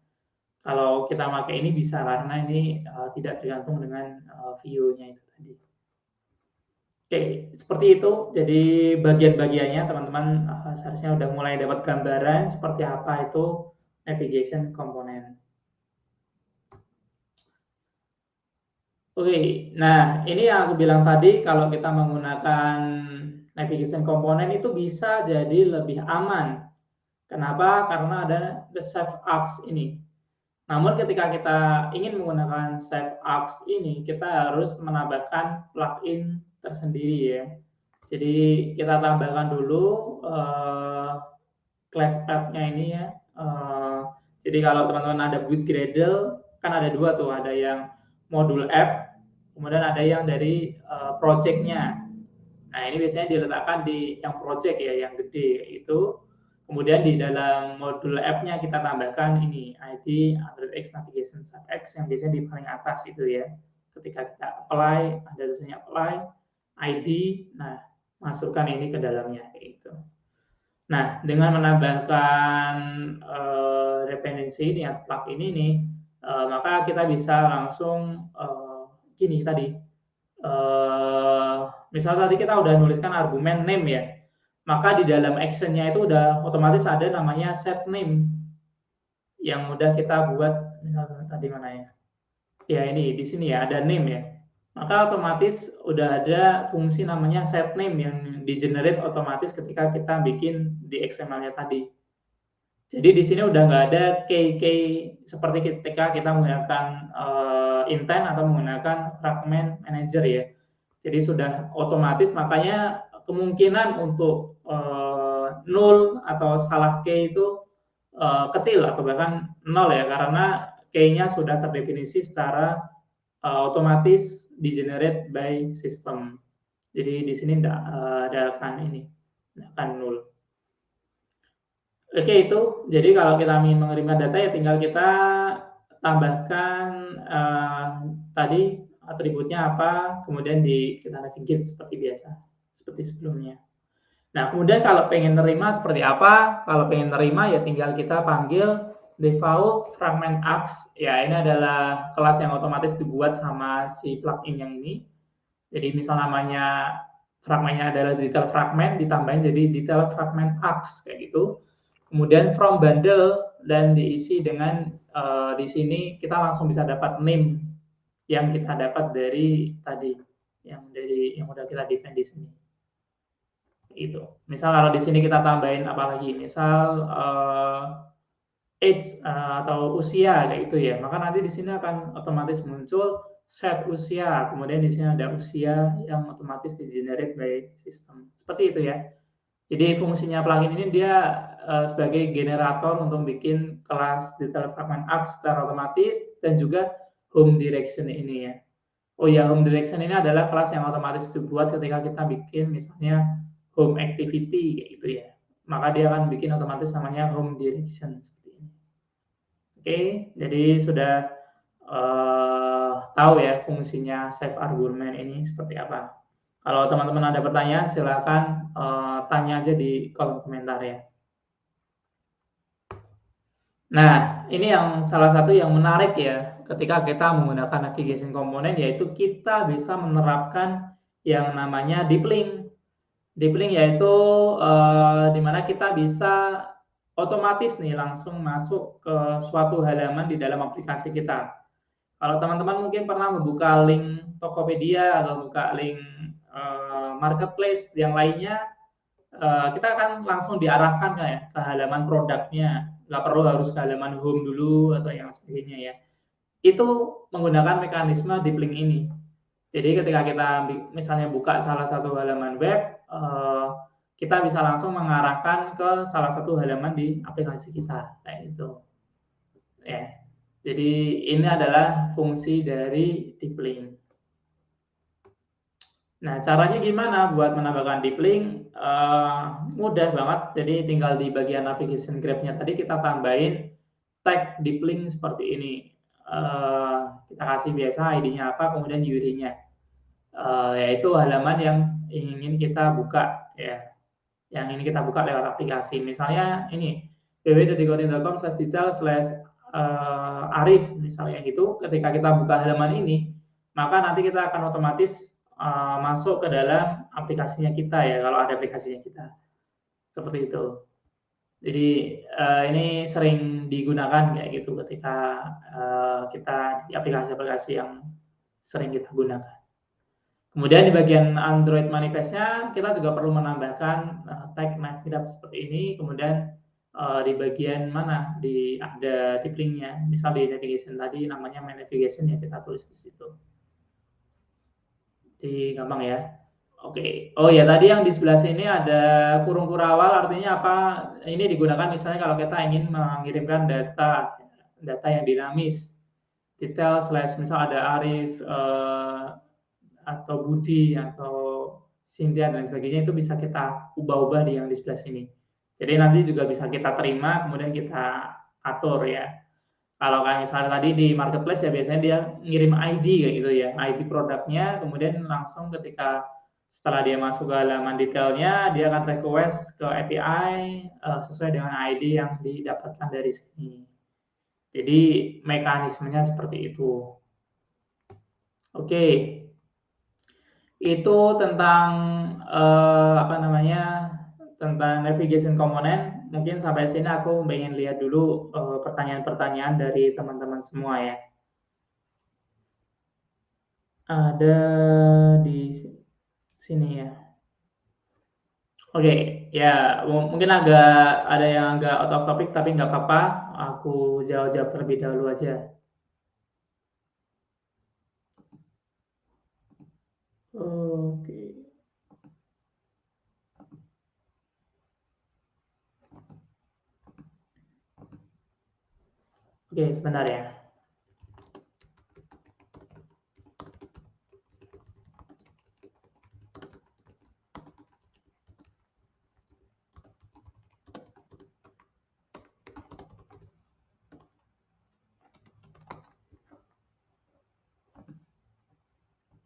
Kalau kita pakai ini bisa karena ini tidak tergantung dengan view-nya itu tadi. Oke, seperti itu. Jadi bagian-bagiannya teman-teman seharusnya udah mulai dapat gambaran seperti apa itu navigation component. Oke, nah ini yang aku bilang tadi kalau kita menggunakan navigation component itu bisa jadi lebih aman. Kenapa? Karena ada the save as ini. Namun ketika kita ingin menggunakan save as ini, kita harus menambahkan plugin tersendiri ya. Jadi kita tambahkan dulu class path-nya ini ya. Jadi kalau teman-teman ada build Gradle, kan ada dua tuh, ada yang modul app, kemudian ada yang dari project-nya. Nah ini biasanya diletakkan di yang project ya, yang gede itu. Kemudian di dalam modul app-nya kita tambahkan ini ID .x navigation x yang biasanya di paling atas itu ya. Ketika kita apply, ada tulisannya apply ID, nah masukkan ini ke dalamnya kayak gitu. Nah, dengan menambahkan dependensi ini atau plugin ini, maka kita bisa langsung gini tadi. Misal tadi kita udah nuliskan argumen name ya, maka di dalam action-nya itu udah otomatis ada namanya set name yang udah kita buat. Misalnya tadi mana ya? Ya ini di sini ya ada name ya. Maka otomatis udah ada fungsi namanya set name yang di-generate otomatis ketika kita bikin di XML-nya tadi. Jadi di sini udah nggak ada key seperti ketika kita menggunakan intent atau menggunakan fragment manager ya. Jadi sudah otomatis, makanya kemungkinan untuk null atau salah key itu kecil atau bahkan nol ya, karena key-nya sudah terdefinisi secara otomatis di generate by system. Jadi di sini tidak ada akan ini, tidak akan null. Oke, itu. Jadi kalau kita ingin mengirimkan data ya tinggal kita tambahkan tadi atributnya apa, kemudian kita navigate seperti biasa, seperti sebelumnya. Nah, kemudian kalau pengen nerima seperti apa? Kalau pengen nerima ya tinggal kita panggil default fragment apps. Ya, ini adalah kelas yang otomatis dibuat sama si plugin yang ini. Jadi misal namanya fragmentnya adalah detail fragment, ditambahin jadi detail fragment apps kayak gitu. Kemudian from bundle dan diisi dengan di sini kita langsung bisa dapat name yang kita dapat dari tadi, yang udah kita define di sini. Itu. Misal kalau di sini kita tambahin apa lagi? Misal age atau usia kayak gitu ya. Maka nanti di sini akan otomatis muncul set usia. Kemudian di sini ada usia yang otomatis di generate by system. Seperti itu ya. Jadi fungsinya plugin ini dia sebagai generator untuk bikin kelas detail fragment apps secara otomatis dan juga home direction ini ya. Oh ya, home direction ini adalah kelas yang otomatis dibuat ketika kita bikin misalnya home activity kayak gitu ya. Maka dia akan bikin otomatis namanya home direction seperti ini. Oke, jadi sudah tahu ya fungsinya save argument ini seperti apa. Kalau teman-teman ada pertanyaan silakan tanya aja di kolom komentar ya. Nah, ini yang salah satu yang menarik ya ketika kita menggunakan navigation komponen, yaitu kita bisa menerapkan yang namanya deep link. Deep link yaitu di mana kita bisa otomatis nih langsung masuk ke suatu halaman di dalam aplikasi kita. Kalau teman-teman mungkin pernah membuka link Tokopedia atau buka link marketplace yang lainnya, kita akan langsung diarahkan ke halaman produknya, nggak perlu harus ke halaman home dulu atau yang sebagainya ya. Itu menggunakan mekanisme deep link ini. Jadi ketika kita misalnya buka salah satu halaman web, kita bisa langsung mengarahkan ke salah satu halaman di aplikasi kita, kayak gitu. Ya. Jadi ini adalah fungsi dari deep link. Nah, caranya gimana buat menambahkan deep link? Mudah banget. Jadi tinggal di bagian navigation graph-nya tadi kita tambahin tag deep link seperti ini. Kita kasih biasa ID-nya apa, kemudian URI-nya. Yaitu halaman yang ingin kita buka ya. Yang ini kita buka lewat aplikasi. Misalnya ini www.godin.com/detail/arif misalnya gitu. Ketika kita buka halaman ini, maka nanti kita akan otomatis masuk ke dalam aplikasinya kita ya, kalau ada aplikasinya kita. Seperti itu. Jadi ini sering digunakan kayak gitu ketika kita di aplikasi-aplikasi yang sering kita gunakan. Kemudian di bagian Android manifest-nya kita juga perlu menambahkan tag navigate seperti ini. Kemudian di bagian mana ada deep link-nya. Misal di navigation tadi namanya my navigation ya kita tulis di situ. Jadi gampang ya. Oke. Oh ya, tadi yang di sebelah sini ada kurung kurawal, artinya apa? Ini digunakan misalnya kalau kita ingin mengirimkan data yang dinamis. Detail slash misal ada Arif atau Budi atau Cynthia dan sebagainya, itu bisa kita ubah-ubah di yang di sebelah sini. Jadi nanti juga bisa kita terima, kemudian kita atur ya. Kalau kayak misalnya tadi di marketplace ya biasanya dia ngirim ID kayak gitu ya, ID produknya, kemudian langsung ketika setelah dia masuk ke halaman detailnya, dia akan request ke API sesuai dengan ID yang didapatkan dari sini. Jadi mekanismenya seperti itu. Oke, itu tentang tentang navigation komponen. Mungkin sampai sini aku pengen lihat dulu pertanyaan-pertanyaan dari teman-teman semua ya. Ada di sini ya. Oke, ya mungkin agak ada yang agak out of topic tapi nggak apa-apa, aku jawab-jawab terlebih dahulu aja. Oke. Oke, sebentar ya.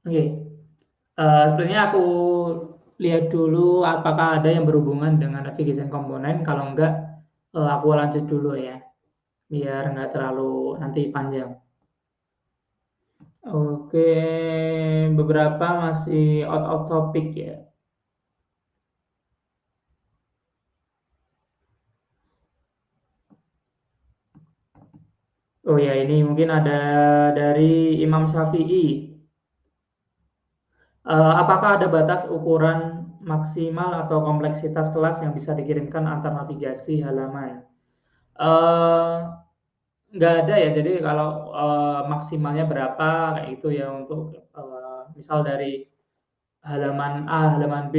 Oke, sebenarnya aku lihat dulu apakah ada yang berhubungan dengan navigation komponen, kalau enggak, aku lanjut dulu ya, biar nggak terlalu nanti panjang. Oke, beberapa masih out of topic ya. Oh ya, ini mungkin ada dari Imam Syafi'i. Apakah ada batas ukuran maksimal atau kompleksitas kelas yang bisa dikirimkan antar navigasi halaman? Eh, nggak ada ya. Jadi kalau maksimalnya berapa kayak gitu ya untuk misal dari halaman A, halaman B,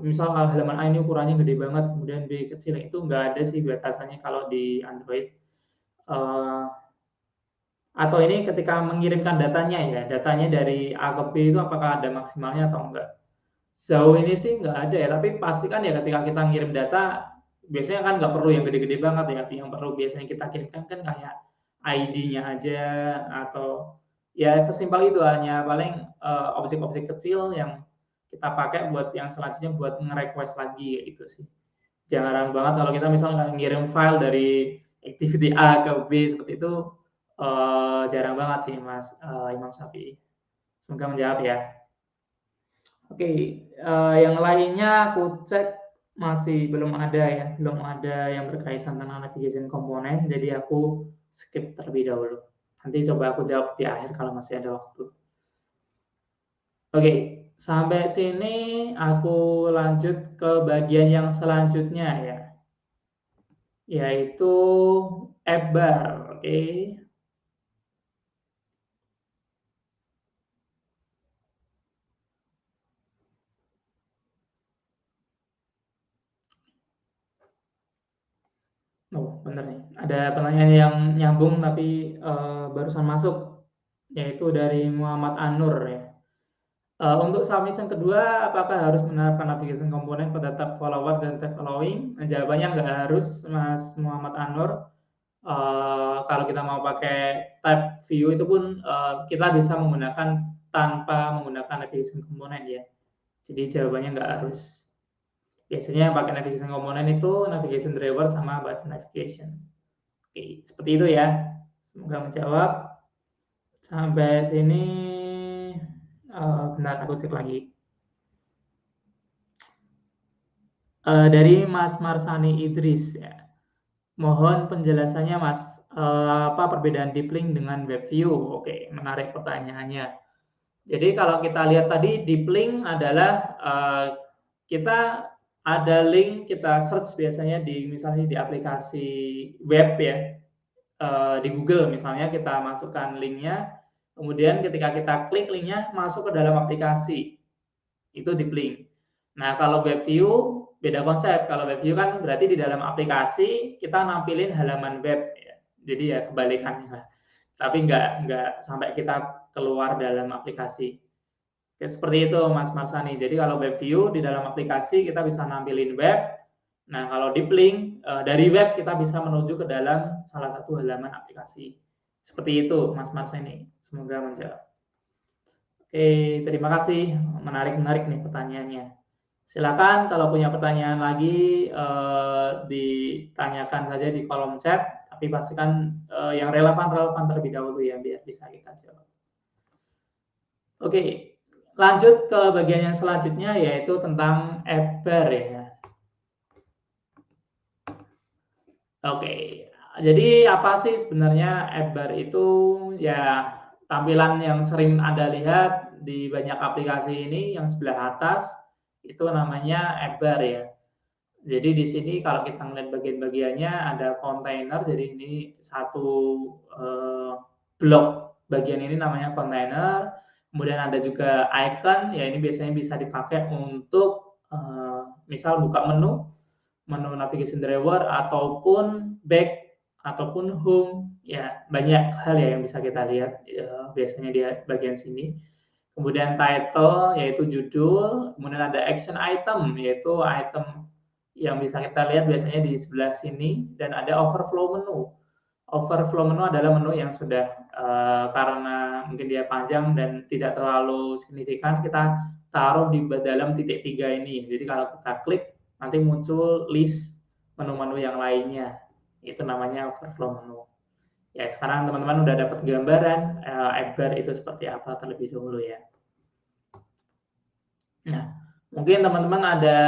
misal halaman A ini ukurannya gede banget, kemudian B kecil, itu nggak ada sih batasannya kalau di Android. Eh, atau ini ketika mengirimkan datanya ya, datanya dari A ke B itu apakah ada maksimalnya atau enggak? Sejauh ini sih nggak ada ya, tapi pastikan ya ketika kita ngirim data, biasanya kan nggak perlu yang gede-gede banget ya, yang perlu biasanya kita kirimkan kan kayak ID-nya aja, atau ya sesimpel itu, hanya paling objek-objek kecil yang kita pakai buat yang selanjutnya buat nge-request lagi gitu sih. Jarang banget kalau kita misalnya ngirim file dari activity A ke B seperti itu, jarang banget sih Mas Imam Syafi'i. Semoga menjawab ya. Oke, yang lainnya aku cek masih belum ada ya, belum ada yang berkaitan tentang navigation komponen, jadi aku skip terlebih dahulu. Nanti coba aku jawab di akhir kalau masih ada waktu. Oke, sampai sini aku lanjut ke bagian yang selanjutnya ya, yaitu app bar. Oke. Oh, bener nih. Ada pertanyaan yang nyambung tapi barusan masuk, yaitu dari Muhammad Anur ya. Untuk submission kedua, apakah harus menerapkan navigation komponen pada tab follower dan tab following? Jawabannya nggak harus, Mas Muhammad Anur. Kalau kita mau pakai tab view itu pun kita bisa menggunakan tanpa menggunakan navigation komponen ya. Jadi jawabannya nggak harus. Biasanya pakai navigation komponen itu navigation driver sama button navigation. Oke, seperti itu ya. Semoga menjawab. Sampai sini, bentar aku cek lagi. Dari Mas Marsani Idris ya. Mohon penjelasannya Mas, apa perbedaan deep link dengan web view? Oke, menarik pertanyaannya. Jadi kalau kita lihat tadi, deep link adalah kita ada link, kita search biasanya di misalnya di aplikasi web ya, di Google misalnya kita masukkan linknya, kemudian ketika kita klik linknya masuk ke dalam aplikasi, itu deep link. Nah kalau web view beda konsep. Kalau web view kan berarti di dalam aplikasi kita nampilin halaman web ya. Jadi ya kebalikannya lah. Tapi nggak sampai kita keluar dalam aplikasi. Ya, seperti itu Mas Marsani. Jadi kalau web view di dalam aplikasi kita bisa nampilin web. Nah kalau deep link dari web kita bisa menuju ke dalam salah satu halaman aplikasi. Seperti itu Mas Marsani. Semoga menjawab. Oke, terima kasih. Menarik-menarik nih pertanyaannya. Silakan kalau punya pertanyaan lagi ditanyakan saja di kolom chat, tapi pastikan yang relevan terlebih dahulu ya biar bisa kita jawab. Oke, lanjut ke bagian yang selanjutnya yaitu tentang app bar ya. Oke, jadi apa sih sebenarnya app bar itu? Ya, tampilan yang sering Anda lihat di banyak aplikasi ini yang sebelah atas itu namanya app bar ya. Jadi di sini kalau kita melihat bagian-bagiannya ada kontainer, jadi ini satu blok bagian ini namanya kontainer. Kemudian ada juga icon, ya ini biasanya bisa dipakai untuk misal buka menu navigation drawer ataupun back ataupun home, ya banyak hal ya yang bisa kita lihat biasanya di bagian sini. Kemudian title yaitu judul, kemudian ada action item yaitu item yang bisa kita lihat biasanya di sebelah sini, dan ada overflow menu. Overflow menu adalah menu yang sudah karena mungkin dia panjang dan tidak terlalu signifikan, kita taruh di dalam titik 3 ini. Jadi kalau kita klik nanti muncul list menu-menu yang lainnya. Itu namanya overflow menu. Ya, sekarang teman-teman udah dapat gambaran Bar itu seperti apa terlebih dahulu ya. Nah, mungkin teman-teman ada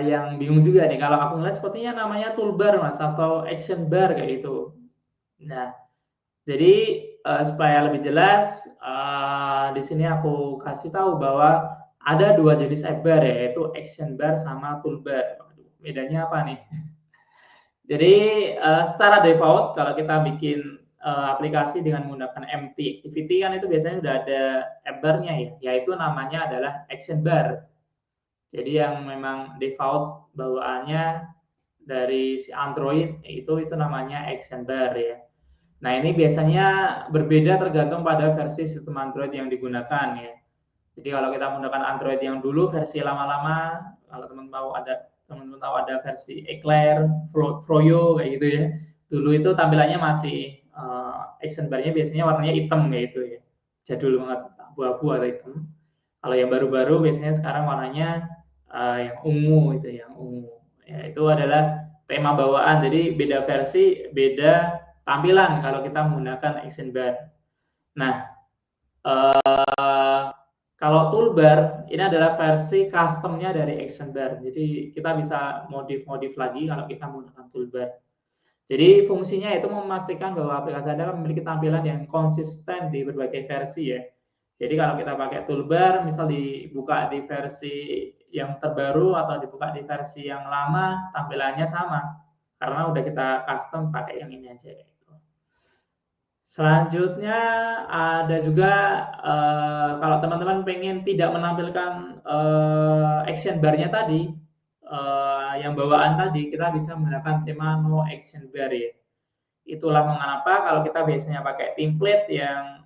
yang bingung juga nih. Kalau aku ngeliat sepertinya namanya toolbar Mas atau action bar kayak gitu. Nah, jadi supaya lebih jelas di sini aku kasih tahu bahwa ada dua jenis bar ya, yaitu action bar sama toolbar. Bedanya apa nih? Jadi secara default kalau kita bikin aplikasi dengan menggunakan empty activity kan itu biasanya sudah ada bar-nya ya, yaitu namanya adalah action bar. Jadi yang memang default bawaannya dari si Android itu namanya action bar ya. Nah ini biasanya berbeda tergantung pada versi sistem Android yang digunakan ya. Jadi kalau kita menggunakan Android yang dulu versi lama-lama, kalau teman-teman tahu ada versi Eclair, Froyo kayak gitu ya. Dulu itu tampilannya masih action bar-nya biasanya warnanya hitam kayak gitu ya. Jadul banget, abu-abu atau hitam. Kalau yang baru-baru biasanya sekarang warnanya yang ungu itu, yang ungu. Ya, itu adalah tema bawaan. Jadi beda versi, beda tampilan kalau kita menggunakan action bar. Nah, kalau toolbar ini adalah versi customnya dari action bar. Jadi kita bisa modif-modif lagi kalau kita menggunakan toolbar. Jadi fungsinya itu memastikan bahwa aplikasi Anda memiliki tampilan yang konsisten di berbagai versi ya. Jadi kalau kita pakai toolbar, misal dibuka di versi yang terbaru atau dibuka di versi yang lama, tampilannya sama. Karena udah kita custom pakai yang ini aja. Selanjutnya ada juga kalau teman-teman pengen tidak menampilkan action bar-nya tadi, yang bawaan tadi, kita bisa menggunakan tema no action bar ya. Itulah mengapa kalau kita biasanya pakai template yang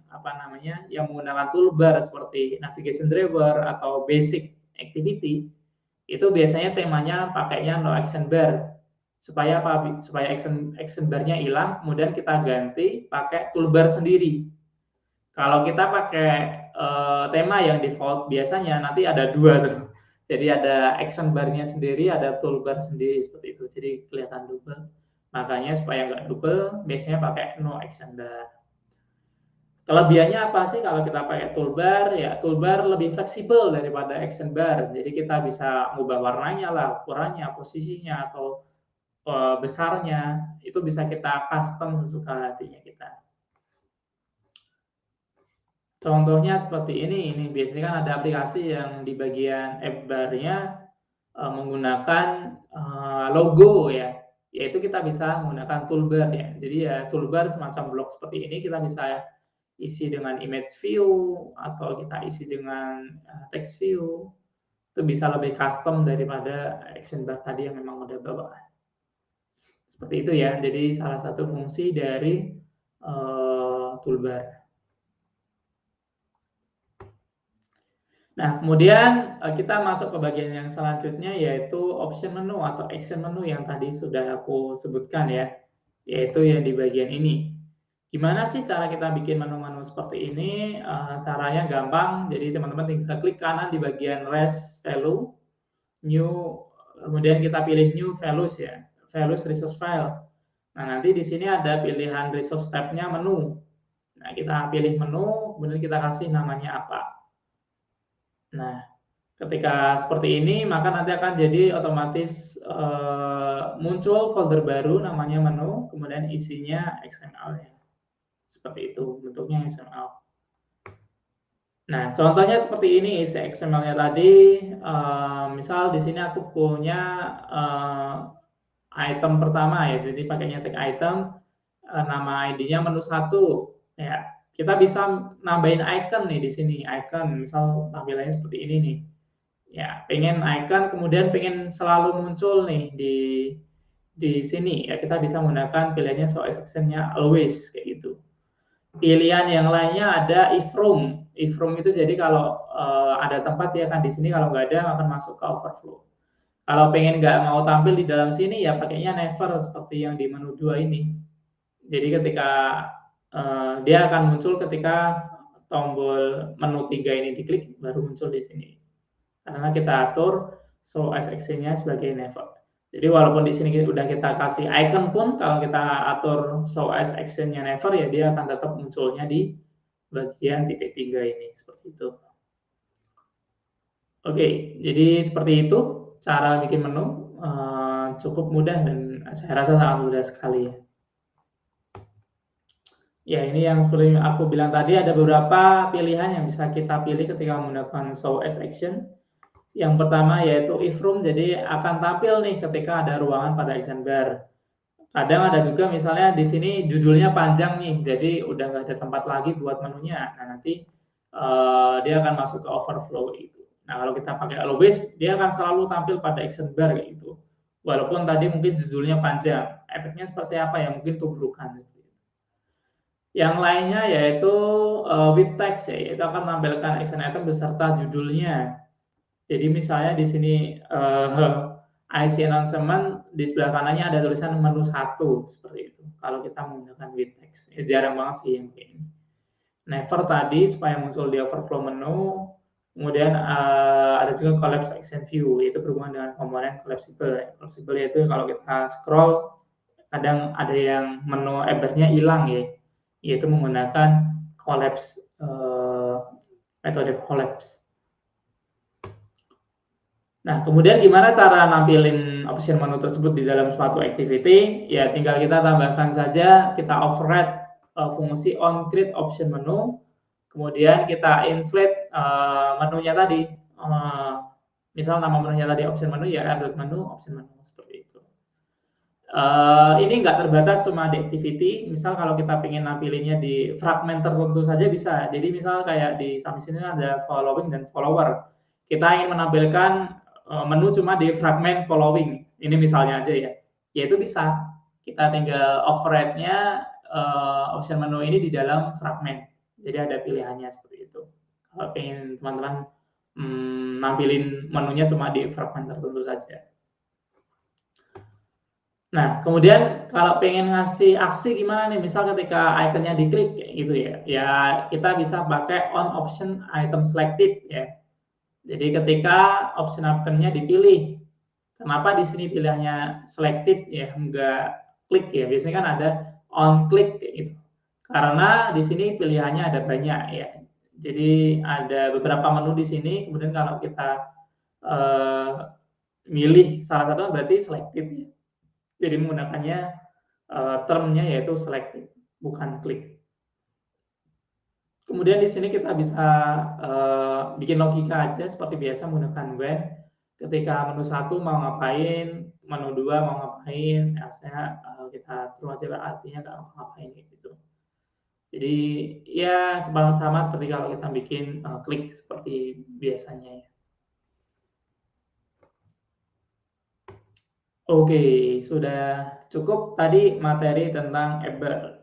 yang menggunakan toolbar seperti navigation drawer atau basic activity, itu biasanya temanya pakainya no action bar. Supaya apa? Supaya action bar-nya hilang, kemudian kita ganti pakai toolbar sendiri. Kalau kita pakai tema yang default biasanya nanti ada dua tuh. Jadi ada action bar-nya sendiri, ada toolbar sendiri seperti itu. Jadi kelihatan double. Makanya supaya nggak double, biasanya pakai no action bar. Kelebihannya apa sih kalau kita pakai toolbar? Ya, toolbar lebih fleksibel daripada action bar. Jadi kita bisa mengubah warnanya lah, ukurannya, posisinya, atau besarnya. Itu bisa kita custom sesuka hatinya kita. Contohnya seperti ini biasanya kan ada aplikasi yang di bagian app bar-nya menggunakan logo ya, yaitu kita bisa menggunakan toolbar ya. Jadi ya toolbar semacam blok seperti ini kita bisa isi dengan image view atau kita isi dengan text view. Itu bisa lebih custom daripada action bar tadi yang memang udah bawaan. Seperti itu ya. Jadi salah satu fungsi dari toolbar. Nah, kemudian kita masuk ke bagian yang selanjutnya yaitu option menu atau action menu yang tadi sudah aku sebutkan ya, yaitu yang di bagian ini. Gimana sih cara kita bikin menu-menu seperti ini? Caranya gampang, jadi teman-teman tinggal klik kanan di bagian res value, new, kemudian kita pilih new values ya, values resource file. Nah, nanti di sini ada pilihan resource tab-nya menu. Nah, kita pilih menu, kemudian kita kasih namanya apa. Nah, ketika seperti ini, maka nanti akan jadi otomatis muncul folder baru namanya menu, kemudian isinya XML ya. Seperti itu, bentuknya XML. Nah, contohnya seperti ini isi XML-nya tadi. Misal di sini aku punya item pertama ya, jadi pakainya tag item, nama ID-nya menu 1 ya. Kita bisa nambahin icon nih di sini, icon misal tampilannya seperti ini nih. Ya, pengen icon kemudian pengen selalu muncul nih di sini ya, kita bisa menggunakan pilihannya show as action-nya always kayak gitu. Pilihan yang lainnya ada if room. If room itu jadi kalau ada tempat ya kan di sini, kalau nggak ada akan masuk ke overflow. Kalau pengen nggak mau tampil di dalam sini ya pakainya never seperti yang di menu 2 ini. Jadi ketika dia akan muncul ketika tombol menu 3 ini diklik baru muncul di sini. Karena kita atur show as action-nya sebagai never. Jadi walaupun di sini udah kita kasih icon pun kalau kita atur show as action-nya never ya dia akan tetap munculnya di bagian titik 3 ini seperti itu. Oke, jadi seperti itu cara bikin menu, cukup mudah dan saya rasa sangat mudah sekali ya. Ya, ini yang seperti aku bilang tadi ada beberapa pilihan yang bisa kita pilih ketika menggunakan show as action. Yang pertama yaitu if room, jadi akan tampil nih ketika ada ruangan pada action bar. Kadang ada juga misalnya di sini judulnya panjang nih, jadi udah nggak ada tempat lagi buat menunya. Nah, nanti dia akan masuk ke overflow itu. Nah, kalau kita pakai always, dia akan selalu tampil pada action bar kayak gitu. Walaupun tadi mungkin judulnya panjang, efeknya seperti apa ya? Mungkin tubrukan. Yang lainnya yaitu with text ya, itu akan menampilkan action item beserta judulnya. Jadi misalnya di sini IC announcement di sebelah kanannya ada tulisan menu 1 seperti itu. Kalau kita menggunakan with text, ya jarang banget sih yang kayak ini. Never tadi supaya muncul di overflow menu. Kemudian ada juga collapse action view, yaitu berhubungan dengan komponen collapsible. Collapsible yaitu kalau kita scroll kadang ada yang menu ebersnya hilang ya, yaitu menggunakan collapse metode collapse. Nah, kemudian gimana cara nampilin option menu tersebut di dalam suatu activity? Ya, tinggal kita tambahkan saja, kita override fungsi onCreate option menu, kemudian kita inflate menunya tadi. Misal nama menunya tadi option menu, ya add.menu option menu, seperti itu. Ini nggak terbatas cuma di activity, misal kalau kita pengen nampilinnya di fragment tertentu saja bisa. Jadi misal kayak di samping sini ada following dan follower. Kita ingin menampilkan menu cuma di fragment following, ini misalnya aja ya, yaitu bisa kita tinggal override-nya option menu ini di dalam fragment, jadi ada pilihannya seperti itu. Kalau pengen teman-teman nampilin menunya cuma di fragment tertentu saja. Nah, kemudian kalau pengen ngasih aksi gimana nih, misal ketika ikonnya diklik kayak gitu ya, ya kita bisa pakai on option item selected ya. Jadi ketika option itemnya dipilih, kenapa di sini pilihannya selected ya, enggak klik ya? Biasanya kan ada on click gitu. Karena di sini pilihannya ada banyak ya. Jadi ada beberapa menu di sini. Kemudian kalau kita milih salah satu berarti selected ya. Jadi menggunakannya termnya yaitu selected, bukan klik. Kemudian di sini kita bisa bikin logika aja seperti biasa menggunakan when. Ketika menu 1 mau ngapain, menu 2 mau ngapain, else-nya kita true aja artinya nggak ngapain gitu. Jadi ya sama seperti kalau kita bikin klik seperti biasanya ya. Oke, sudah cukup tadi materi tentang Eber.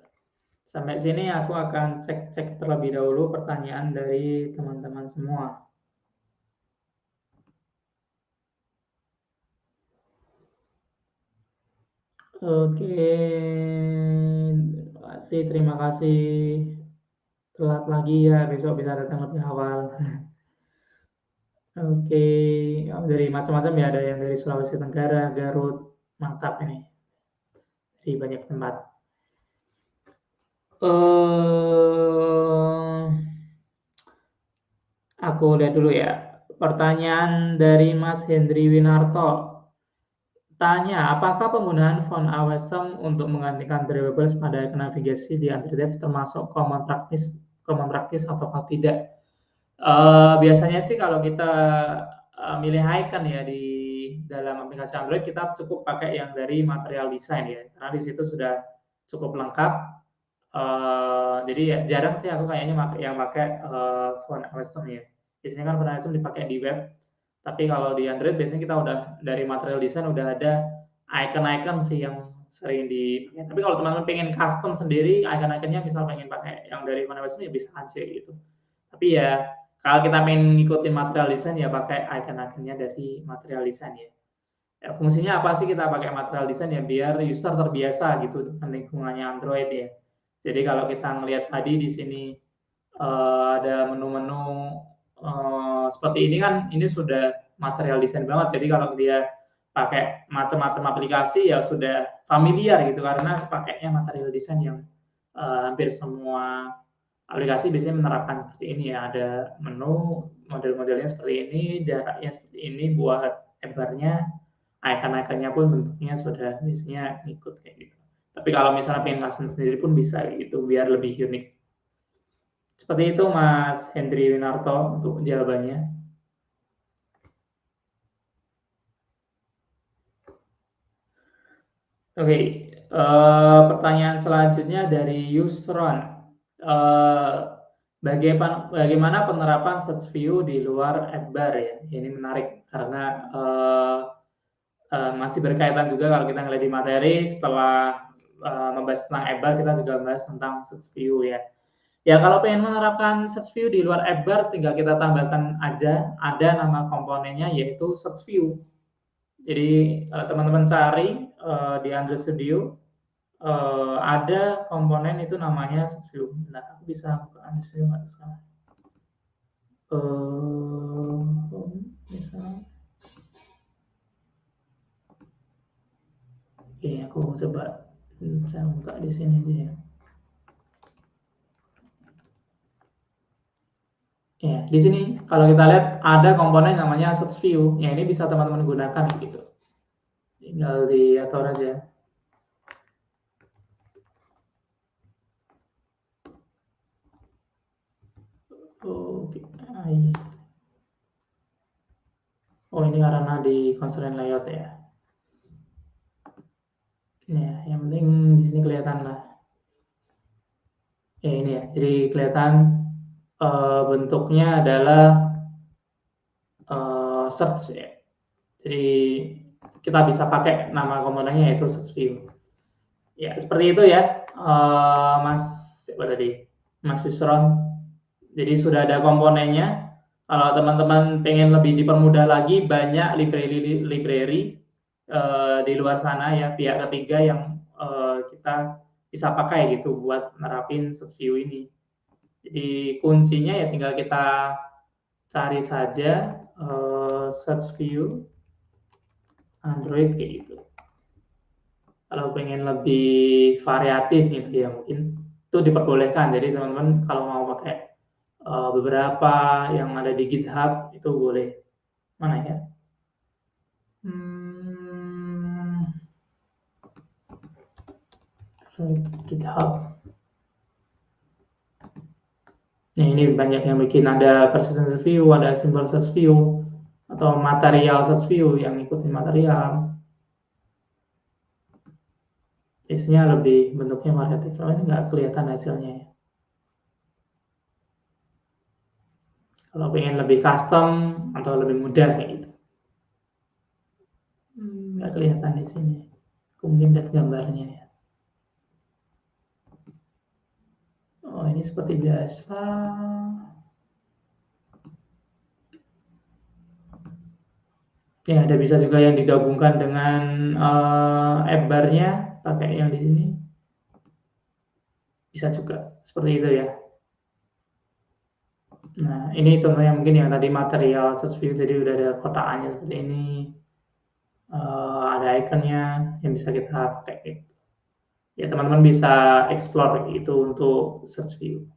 Sampai sini aku akan cek-cek terlebih dahulu pertanyaan dari teman-teman semua. Oke, terima kasih. Telat lagi ya, besok bisa datang lebih awal. Oke, dari macam-macam ya, ada yang dari Sulawesi Tenggara, Garut, mantap ini. Dari banyak tempat. Aku lihat dulu ya. Pertanyaan dari Mas Hendri Winarto. Tanya, apakah penggunaan font awesome untuk menggantikan drawables pada navigasi di Android termasuk common praktis atau tidak? Biasanya sih kalau kita milih icon ya di dalam aplikasi Android, kita cukup pakai yang dari Material Design ya, karena di situ sudah cukup lengkap. Jadi ya jarang sih aku kayaknya pakai font custom ya. Biasanya kan font custom dipakai di web, tapi kalau di Android biasanya kita udah dari Material Design udah ada icon-icon sih yang sering dipakai. Tapi kalau teman-teman pengen custom sendiri icon-iconnya, misal pengen pakai yang dari font custom ya bisa aja gitu. Tapi ya kalau kita pengen ngikutin Material Design ya pakai icon-iconnya dari Material Design ya. Ya, fungsinya apa sih kita pakai Material Design ya, biar user terbiasa gitu dengan lingkungannya Android ya. Jadi kalau kita ngelihat tadi di sini ada menu-menu seperti ini kan, ini sudah Material Design banget. Jadi kalau dia pakai macam-macam aplikasi ya sudah familiar gitu, karena pakainya Material Design yang hampir semua aplikasi biasanya menerapkan seperti ini ya. Ada menu model-modelnya seperti ini, jaraknya seperti ini, buat lebarnya, icon-iconnya pun bentuknya sudah biasanya ngikut kayak gitu. Tapi kalau misalnya pengen custom sendiri pun bisa gitu, biar lebih unik. Seperti itu Mas Hendri Winarto untuk jawabannya. Oke, pertanyaan selanjutnya dari Yusron. Bagaimana penerapan search view di luar Adbar ya? Ini menarik karena masih berkaitan juga kalau kita ngelihat di materi. Setelah membahas tentang Adbar, kita juga bahas tentang search view ya. Ya kalau pengen menerapkan search view di luar Adbar, tinggal kita tambahkan aja ada nama komponennya yaitu search view. Jadi teman-teman cari di Android Studio ada komponen itu namanya search view. Nah, aku bisa buka Android Studio nggak sekarang? Misal, oke, aku coba saya buka di sini aja ya. Ya, di sini kalau kita lihat ada komponen namanya search view. Ya, ini bisa teman-teman gunakan gitu. Tinggal diatur aja. Oke. Oh, ini karena di constraint layout ya. Ya, yang penting di sini kelihatan lah. Ya ini ya, jadi kelihatan bentuknya adalah search ya. Jadi kita bisa pakai nama komponennya yaitu search view. Ya seperti itu ya, Mas apa tadi, Mas Yusron. Jadi sudah ada komponennya. Kalau teman-teman pengen lebih dipermudah lagi, banyak library di luar sana ya, pihak ketiga yang kita bisa pakai gitu buat nerapin search view ini. Jadi kuncinya ya tinggal kita cari saja search view Android kayak gitu. Kalau pengen lebih variatif gitu ya, mungkin itu diperbolehkan. Jadi teman-teman kalau mau pakai beberapa yang ada di GitHub itu boleh. Mana ya? GitHub. Nah, ini banyak yang bikin, ada persistent search view, ada symbol search view, atau material search view yang ikutin material. Biasanya lebih bentuknya variatif. Soalnya ini nggak kelihatan hasilnya ya. Kalau pengen lebih custom atau lebih mudah kayak gitu. Nggak kelihatan di sini. Mungkin lihat gambarnya ya. Oh, ini seperti biasa. Ya, ada bisa juga yang digabungkan dengan app bar-nya, pakai yang di sini. Bisa juga seperti itu ya. Nah, ini contohnya mungkin yang tadi material search view, jadi udah ada kotakannya seperti ini. Ada ikonnya yang bisa kita pakai. Ya, teman-teman bisa explore itu untuk search view.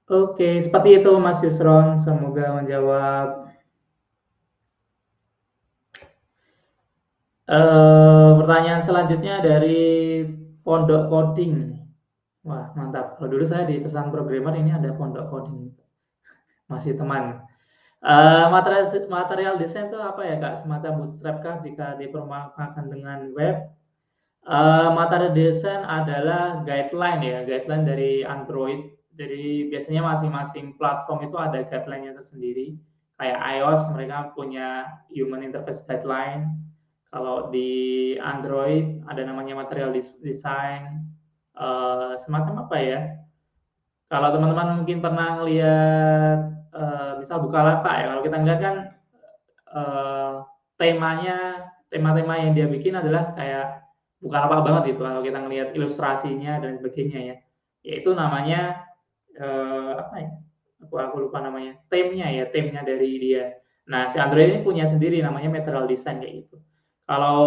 Oke, seperti itu Mas Yusron, semoga menjawab. Pertanyaan selanjutnya dari Pondok Coding. Wah, mantap. Kalau dulu saya di pesan programmer ini ada Pondok Coding. masih teman. Material desain itu apa ya Kak? Semacam bootstrap kah jika dipermasalahkan dengan web? Material desain adalah guideline ya, guideline dari Android. Jadi biasanya masing-masing platform itu ada guideline-nya tersendiri. Kayak iOS mereka punya human interface guideline. Kalau di Android ada namanya material design. Semacam apa ya? Kalau teman-teman mungkin pernah lihat misal Bukalapak ya. Kalau kita lihat kan eh, temanya, tema-tema yang dia bikin adalah kayak Bukalapak banget gitu. Kalau kita ngelihat ilustrasinya dan sebagainya ya, yaitu namanya apa ya? Aku lupa namanya. Temnya dari dia. Nah, si Android ini punya sendiri namanya material design kayak gitu. Kalau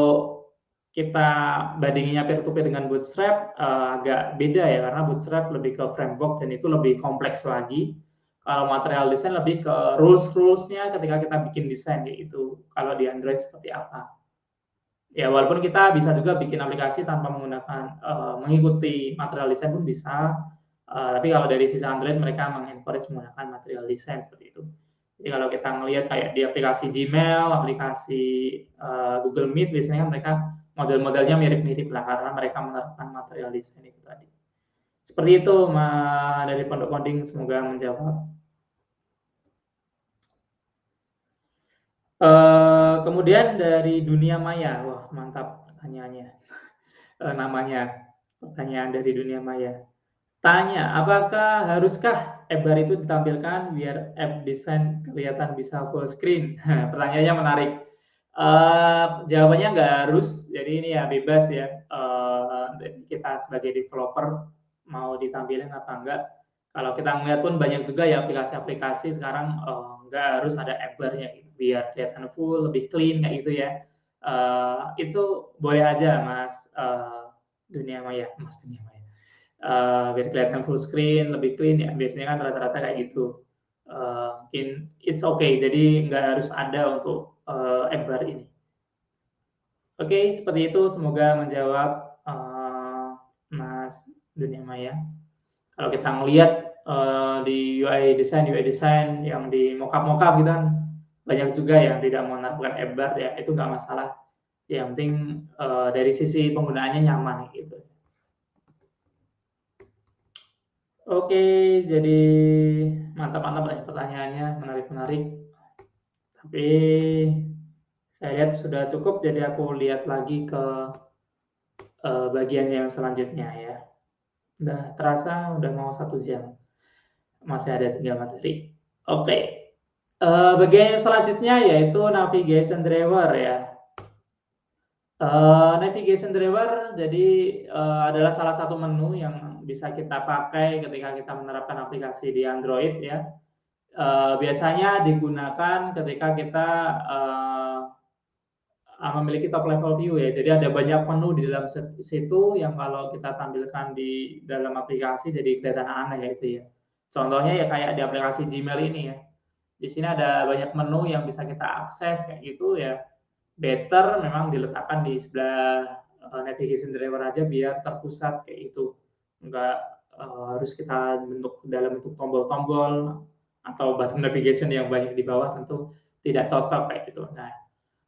kita bandinginnya peer-to-peer dengan Bootstrap agak beda ya karena Bootstrap lebih ke framework dan itu lebih kompleks lagi. Kalau material design lebih ke rules-rulesnya ketika kita bikin desain kayak gitu. Kalau di Android seperti apa? Ya walaupun kita bisa juga bikin aplikasi tanpa menggunakan mengikuti material design pun bisa. Tapi kalau dari sisi Android mereka mengencourage menggunakan material design seperti itu. Jadi kalau kita ngelihat kayak di aplikasi Gmail, aplikasi Google Meet, biasanya kan mereka model-modelnya mirip-mirip lah karena mereka menerapkan material design itu tadi. Seperti itu dari Pondok Coding, semoga menjawab. Kemudian dari dunia maya, wah mantap pertanyaannya. Namanya pertanyaan dari dunia maya. Tanya, apakah haruskah app bar itu ditampilkan biar app desain kelihatan bisa full screen? Pertanyaannya menarik. Jawabannya nggak harus, jadi ini ya bebas ya. Kita sebagai developer mau ditampilkan apa enggak. Kalau kita melihat pun banyak juga ya aplikasi-aplikasi sekarang nggak harus ada app bar-nya gitu, biar kelihatan full, lebih clean kayak gitu ya. Itu boleh aja Mas dunia maya, Mas dunia maya. Biar kelihatan full screen, lebih clean ya. Biasanya kan rata-rata kayak gitu. Mungkin it's okay, jadi nggak harus ada untuk app bar ini. Oke, seperti itu. Semoga menjawab Mas Dunia Maya. Kalau kita ngelihat di UI design yang di mockup gitu kan banyak juga yang tidak menerapkan app bar ya, itu nggak masalah. Yang penting dari sisi penggunaannya nyaman gitu. Oke, jadi mantap-mantap ya pertanyaannya, menarik-menarik. Tapi saya lihat sudah cukup, jadi aku lihat lagi ke bagian yang selanjutnya ya. Udah terasa, udah mau 1 jam. Masih ada 3 materi. Oke, bagian yang selanjutnya yaitu navigation driver ya. Navigation driver jadi adalah salah satu menu yang bisa kita pakai ketika kita menerapkan aplikasi di Android ya. Biasanya digunakan ketika kita memiliki top level view ya. Jadi ada banyak menu di dalam situ yang kalau kita tampilkan di dalam aplikasi jadi kelihatan aneh gitu ya. Contohnya ya kayak di aplikasi Gmail ini ya. Di sini ada banyak menu yang bisa kita akses kayak gitu ya. Better memang diletakkan di sebelah navigation driver aja biar terpusat kayak itu. Enggak harus kita bentuk dalam bentuk tombol-tombol atau button navigation yang banyak di bawah, tentu tidak cocok kayak gitu. Nah,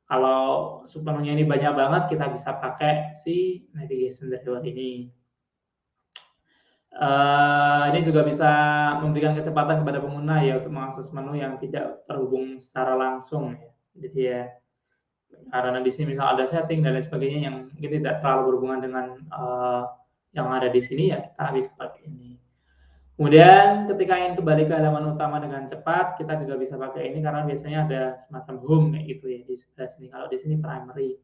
kalau sepenuhnya ini banyak banget, kita bisa pakai si navigation driver ini. Ini juga bisa memberikan kecepatan kepada pengguna ya untuk mengakses menu yang tidak terhubung secara langsung ya. Jadi ya karena di sini misal ada setting dan lain sebagainya yang mungkin tidak terlalu berhubungan dengan yang ada di sini ya kita bisa pakai ini. Kemudian ketika ingin kembali ke halaman utama dengan cepat, kita juga bisa pakai ini karena biasanya ada semacam home kayak gitu ya di sebelah sini. Kalau di sini primary.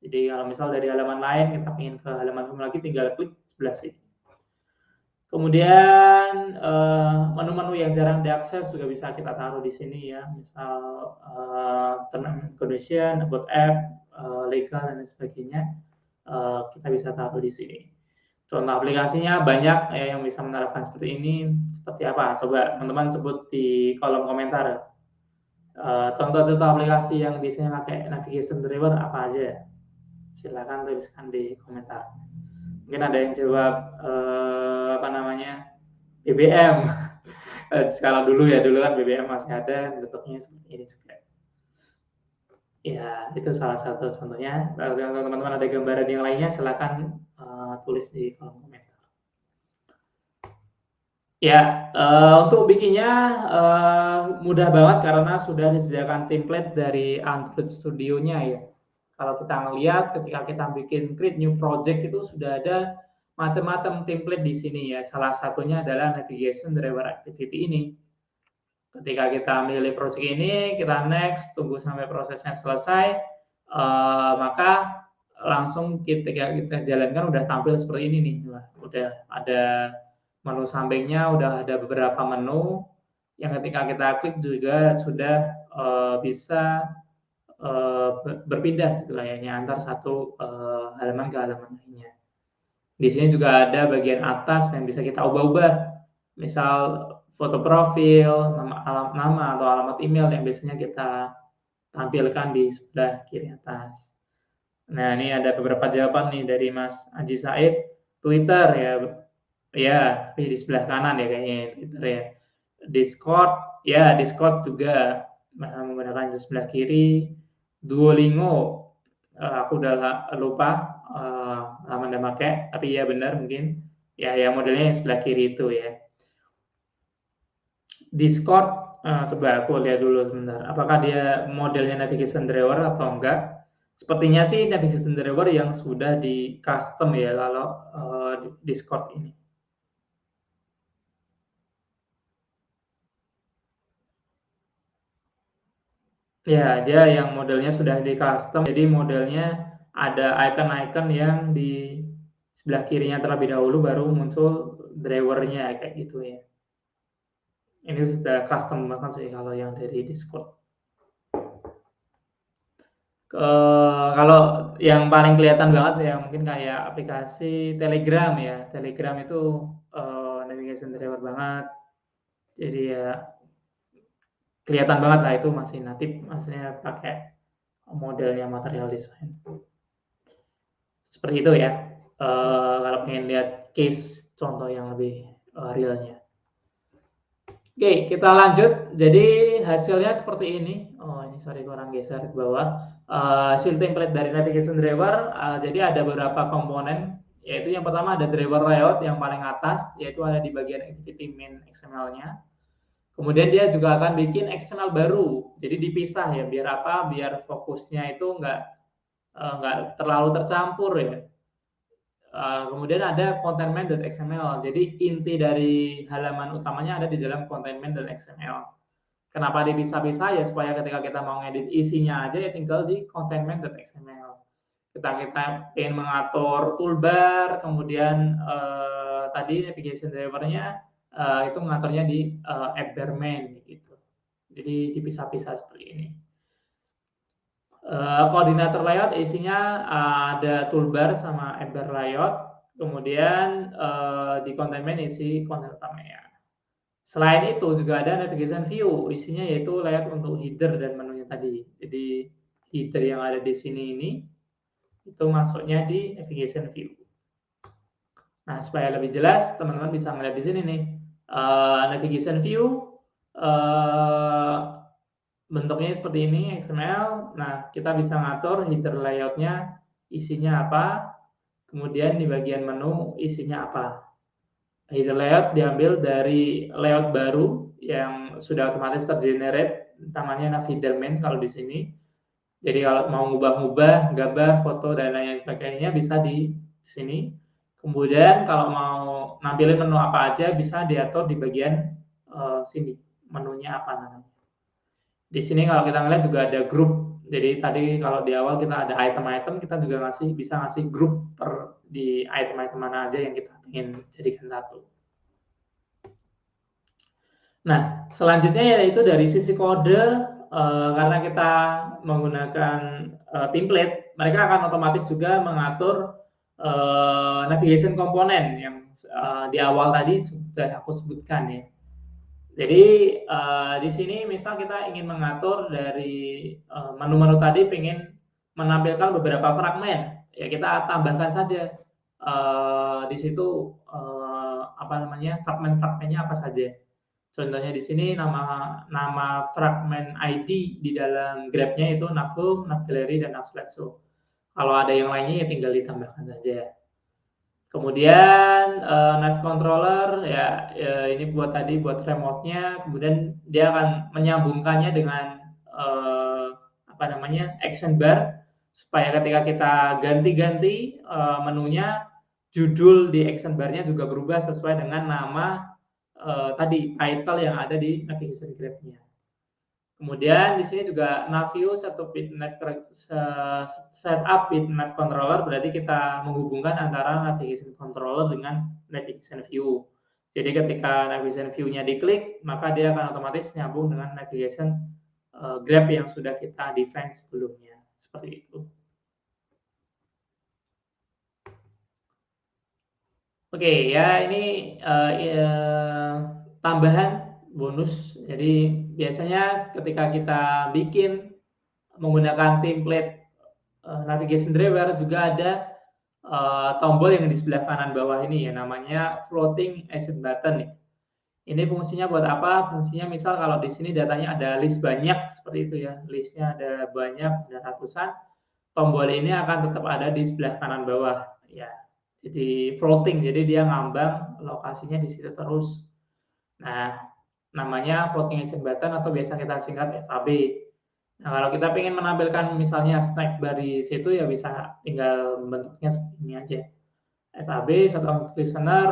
Jadi kalau misal dari halaman lain kita ingin ke halaman home lagi, tinggal klik sebelah sini. Kemudian menu-menu yang jarang diakses juga bisa kita taruh di sini ya, misal term and condition, about app, legal dan sebagainya, kita bisa taruh di sini. Contoh aplikasinya banyak ya yang bisa menerapkan seperti ini. Seperti apa? Coba teman-teman sebut di kolom komentar. Contoh-contoh aplikasi yang biasanya pakai navigation driver apa aja? Silakan tuliskan di komentar. Mungkin ada yang jawab apa namanya BBM. Kalau dulu ya, dulu kan BBM masih ada, bentuknya seperti ini juga. Ya, itu salah satu contohnya. Kalau teman-teman ada gambaran yang lainnya, silakan tulis di kolom komentar. Ya, untuk bikinnya mudah banget karena sudah disediakan template dari Android Studio-nya ya. Kalau kita ngelihat ketika kita bikin create new project itu sudah ada macam-macam template di sini ya. Salah satunya adalah navigation driver activity ini. Ketika kita milih project ini, kita next, tunggu sampai prosesnya selesai, maka langsung ketika kita jalankan udah tampil seperti ini nih. Wah, udah ada menu sampingnya, udah ada beberapa menu yang ketika kita klik juga sudah bisa berpindah gitu layarnya antar satu halaman ke halaman lainnya. Di sini juga ada bagian atas yang bisa kita ubah-ubah. Misal foto profil, nama atau alamat email yang biasanya kita tampilkan di sebelah kiri atas. Nah, ini ada beberapa jawaban nih dari Mas Aji Said. Twitter ya, ya di sebelah kanan ya kayaknya Twitter ya. Discord, ya Discord juga menggunakan di sebelah kiri. Duolingo, aku udah lupa lama nggak pakai, tapi ya benar mungkin. Ya, yang modelnya yang sebelah kiri itu ya. Discord, coba aku lihat dulu sebentar. Apakah dia modelnya navigation driver atau enggak? Sepertinya sih navigation driver yang sudah di custom ya kalau Discord ini. Ya, dia yang modelnya sudah di custom. Jadi modelnya ada icon-icon yang di sebelah kirinya terlebih dahulu baru muncul drivernya kayak gitu ya. Ini sudah custom banget sih kalau yang dari Discord. Kalau yang paling kelihatan banget ya mungkin kayak aplikasi Telegram ya. Telegram itu navigation driver banget. Jadi ya kelihatan banget lah itu masih natif, maksudnya pakai modelnya material design. Seperti itu ya. Kalau pengen lihat case contoh yang lebih realnya. Oke, kita lanjut. Jadi hasilnya seperti ini. Oh, ini sorry kurang geser ke bawah. Hasil template dari navigation driver. Jadi ada beberapa komponen, yaitu yang pertama ada driver layout yang paling atas, yaitu ada di bagian activity main XML-nya. Kemudian dia juga akan bikin XML baru. Jadi dipisah ya, biar apa? Biar fokusnya itu nggak terlalu tercampur ya. Kemudian ada containment.xml. Jadi inti dari halaman utamanya ada di dalam containment.xml. Kenapa dipisah-pisah ya supaya ketika kita mau ngedit isinya aja ya tinggal di containment.xml. Kita ingin mengatur toolbar, kemudian tadi navigation driver-nya itu mengaturnya di app bar main gitu. Jadi dipisah-pisah seperti ini. Koordinator layout isinya ada toolbar sama app bar layout, kemudian di containment isi konten utamanya. Selain itu juga ada navigation view, isinya yaitu layout untuk header dan menunya tadi. Jadi header yang ada di sini ini itu masuknya di navigation view. Nah, supaya lebih jelas, teman-teman bisa melihat di sini nih navigation view. Bentuknya seperti ini XML. Nah, kita bisa ngatur header layoutnya isinya apa, kemudian di bagian menu isinya apa. Header layout diambil dari layout baru yang sudah otomatis tergenerate, namanya navheader main kalau di sini. Jadi kalau mau ngubah-ngubah gambar, foto dan lain sebagainya bisa di sini. Kemudian kalau mau nampilin menu apa aja bisa diatur di bagian sini, menunya apa namanya. Di sini kalau kita ngeliat juga ada grup. Jadi tadi kalau di awal kita ada item-item, kita juga bisa ngasih grup per di item-item mana aja yang kita ingin jadikan satu. Nah, selanjutnya yaitu dari sisi kode, karena kita menggunakan template, mereka akan otomatis juga mengatur navigation komponen yang di awal tadi sudah aku sebutkan ya. Jadi di sini misal kita ingin mengatur dari menu-menu tadi ingin menampilkan beberapa fragmen, ya kita tambahkan saja di situ apa namanya fragmen-fragmennya apa saja. Contohnya di sini nama fragment ID di dalam grabnya itu nav home, nav gallery, dan nav slideshow. Kalau ada yang lainnya ya tinggal ditambahkan saja. Kemudian nav controller ya, ini buat remote-nya, kemudian dia akan menyambungkannya dengan action bar, supaya ketika kita ganti-ganti menunya, judul di action bar-nya juga berubah sesuai dengan nama title yang ada di navigation grab-nya. Kemudian di sini juga navview setup with nav setup with nav controller, berarti kita menghubungkan antara navigation controller dengan navigation view. Jadi ketika navigation view-nya diklik, maka dia akan otomatis nyambung dengan navigation grab yang sudah kita define sebelumnya. Seperti itu. Oke, ya ini tambahan bonus. Jadi biasanya ketika kita bikin menggunakan template navigation driver, juga ada tombol yang di sebelah kanan bawah ini ya, namanya floating asset button nih. Ini fungsinya buat apa? Fungsinya misal kalau di sini datanya ada list banyak seperti itu ya, listnya ada banyak, ada ratusan, tombol ini akan tetap ada di sebelah kanan bawah ya. Jadi floating, jadi dia ngambang lokasinya di situ terus. Nah, namanya floating asset button atau biasa kita singkat FAB. Nah, kalau kita ingin menampilkan misalnya snack bar di situ ya bisa tinggal bentuknya seperti ini aja. FAB atau listener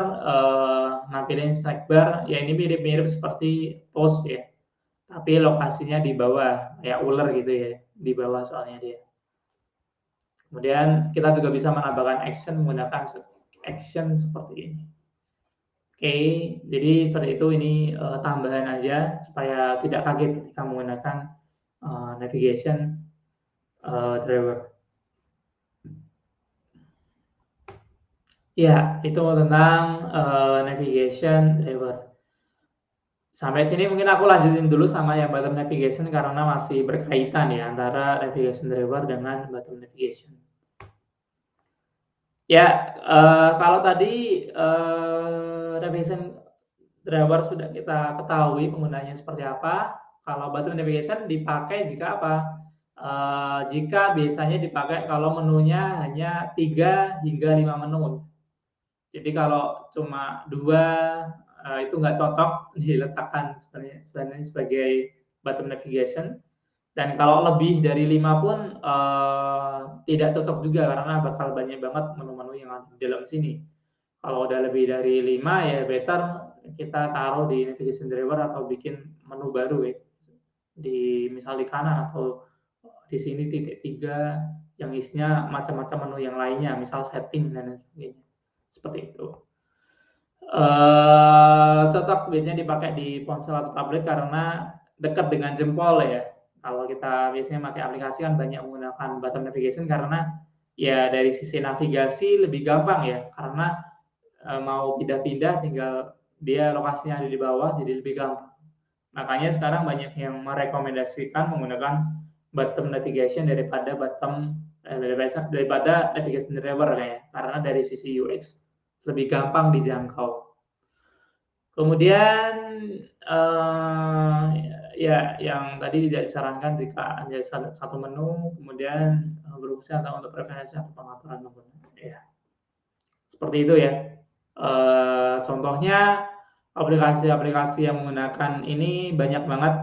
nampilin snack bar, ya ini mirip-mirip seperti toast ya. Tapi lokasinya di bawah, kayak ular gitu ya, di bawah soalnya dia. Kemudian kita juga bisa menambahkan action menggunakan action seperti ini. Oke, jadi seperti itu, ini tambahan aja supaya tidak kaget ketika menggunakan navigation driver. Ya, itu tentang navigation driver. Sampai sini mungkin aku lanjutin dulu sama yang bottom navigation karena masih berkaitan ya antara navigation driver dengan bottom navigation. Ya, kalau tadi navigation driver sudah kita ketahui penggunanya seperti apa. Kalau bottom navigation dipakai jika apa? Jika biasanya dipakai kalau menunya hanya 3 hingga 5 menu. Jadi kalau cuma 2 itu nggak cocok diletakkan sebenarnya sebagai bottom navigation. Dan kalau lebih dari 5 pun tidak cocok juga karena bakal banyak banget menu-menu yang ada di dalam sini. Kalau udah lebih dari 5 ya better kita taruh di navigation driver atau bikin menu baru ya. Misal di kanan atau di sini titik 3 yang isinya macam-macam menu yang lainnya, misal setting dan sebagainya. Seperti itu. Cocok biasanya dipakai di ponsel atau tablet karena dekat dengan jempol ya. Kalau kita biasanya pakai aplikasi kan banyak menggunakan button navigation karena ya dari sisi navigasi lebih gampang ya, karena mau pindah-pindah tinggal dia lokasinya ada di bawah jadi lebih gampang. Makanya sekarang banyak yang merekomendasikan menggunakan bottom navigation daripada navigation driver ya, karena dari sisi UX lebih gampang dijangkau. Kemudian ya yang tadi tidak disarankan jika hanya satu menu, kemudian berfungsi atau untuk preferensi atau pengaturan pengguna. Ya, seperti itu ya. Contohnya aplikasi-aplikasi yang menggunakan ini banyak banget.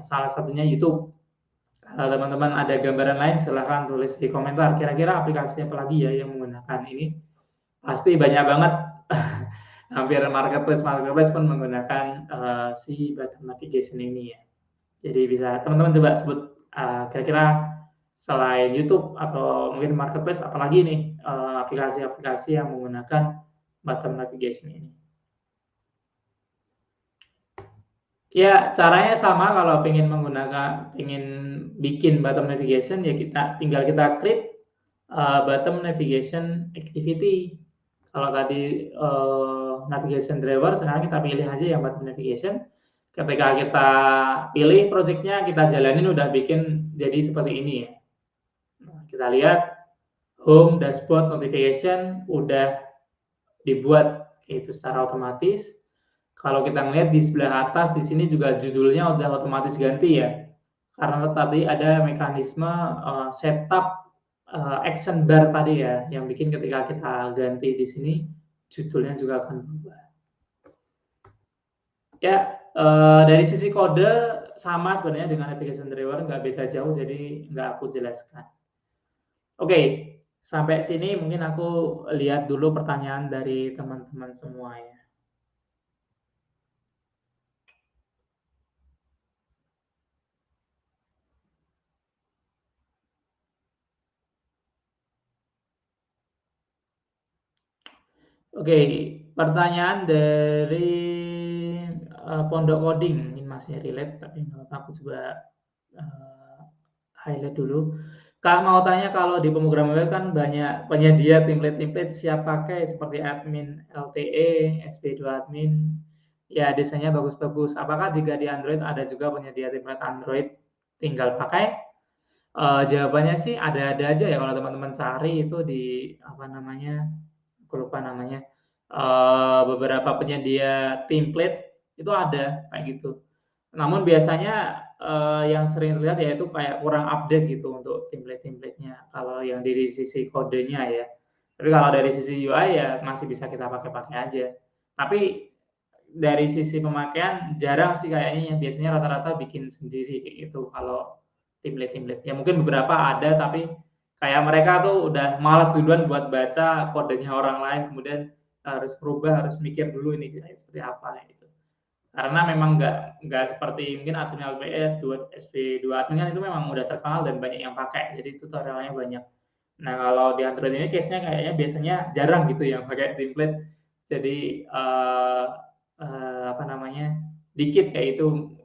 Salah satunya YouTube. Kalau teman-teman ada gambaran lain silahkan tulis di komentar. Kira-kira aplikasi apa lagi ya yang menggunakan ini? Pasti banyak banget. Hampir marketplace pun menggunakan si button navigation ini ya. Jadi bisa teman-teman coba sebut kira-kira selain YouTube atau mungkin marketplace apalagi nih aplikasi-aplikasi yang menggunakan button navigation ini. Ya, caranya sama. Kalau pengen bikin bottom navigation ya tinggal kita create bottom navigation activity. Kalau tadi navigation driver, sekarang kita pilih aja yang bottom navigation. Ketika kita pilih projectnya, kita jalanin udah bikin jadi seperti ini ya. Nah, kita lihat home dashboard notification udah dibuat itu secara otomatis. Kalau kita ngelihat di sebelah atas di sini juga judulnya udah otomatis ganti ya. Karena tadi ada mekanisme setup action bar tadi ya, yang bikin ketika kita ganti di sini judulnya juga akan berubah. Ya, dari sisi kode sama sebenarnya dengan application driver, nggak beda jauh, jadi nggak aku jelaskan. Oke, sampai sini mungkin aku lihat dulu pertanyaan dari teman-teman semua ya. Oke, pertanyaan dari Pondok Coding, ini masih relate, tapi nggak apa-apa, aku coba highlight dulu. Kak mau tanya, kalau di pemrograman web kan banyak penyedia template-template siap pakai seperti admin LTE, SP2 admin, ya desainnya bagus-bagus. Apakah jika di Android ada juga penyedia template Android, tinggal pakai? Jawabannya sih ada-ada aja ya, kalau teman-teman cari itu di apa namanya, aku lupa namanya, beberapa penyedia template itu ada kayak gitu. Namun biasanya yang sering terlihat yaitu kayak kurang update gitu untuk template-templatenya kalau yang dari sisi kodenya ya. Tapi kalau dari sisi UI ya masih bisa kita pakai-pakai aja. Tapi dari sisi pemakaian jarang sih kayaknya, yang biasanya rata-rata bikin sendiri kayak gitu kalau template-template. Ya mungkin beberapa ada, tapi kayak mereka tuh udah malas duluan buat baca kodenya orang lain, kemudian harus berubah, harus mikir dulu ini seperti apa gitu. Karena memang nggak seperti mungkin admin LPS, SP2 admin kan itu memang udah terkenal dan banyak yang pakai, jadi tutorialnya banyak. Nah kalau di Android ini case-nya kayaknya biasanya jarang gitu yang pakai template, jadi apa namanya, dikit kayak itu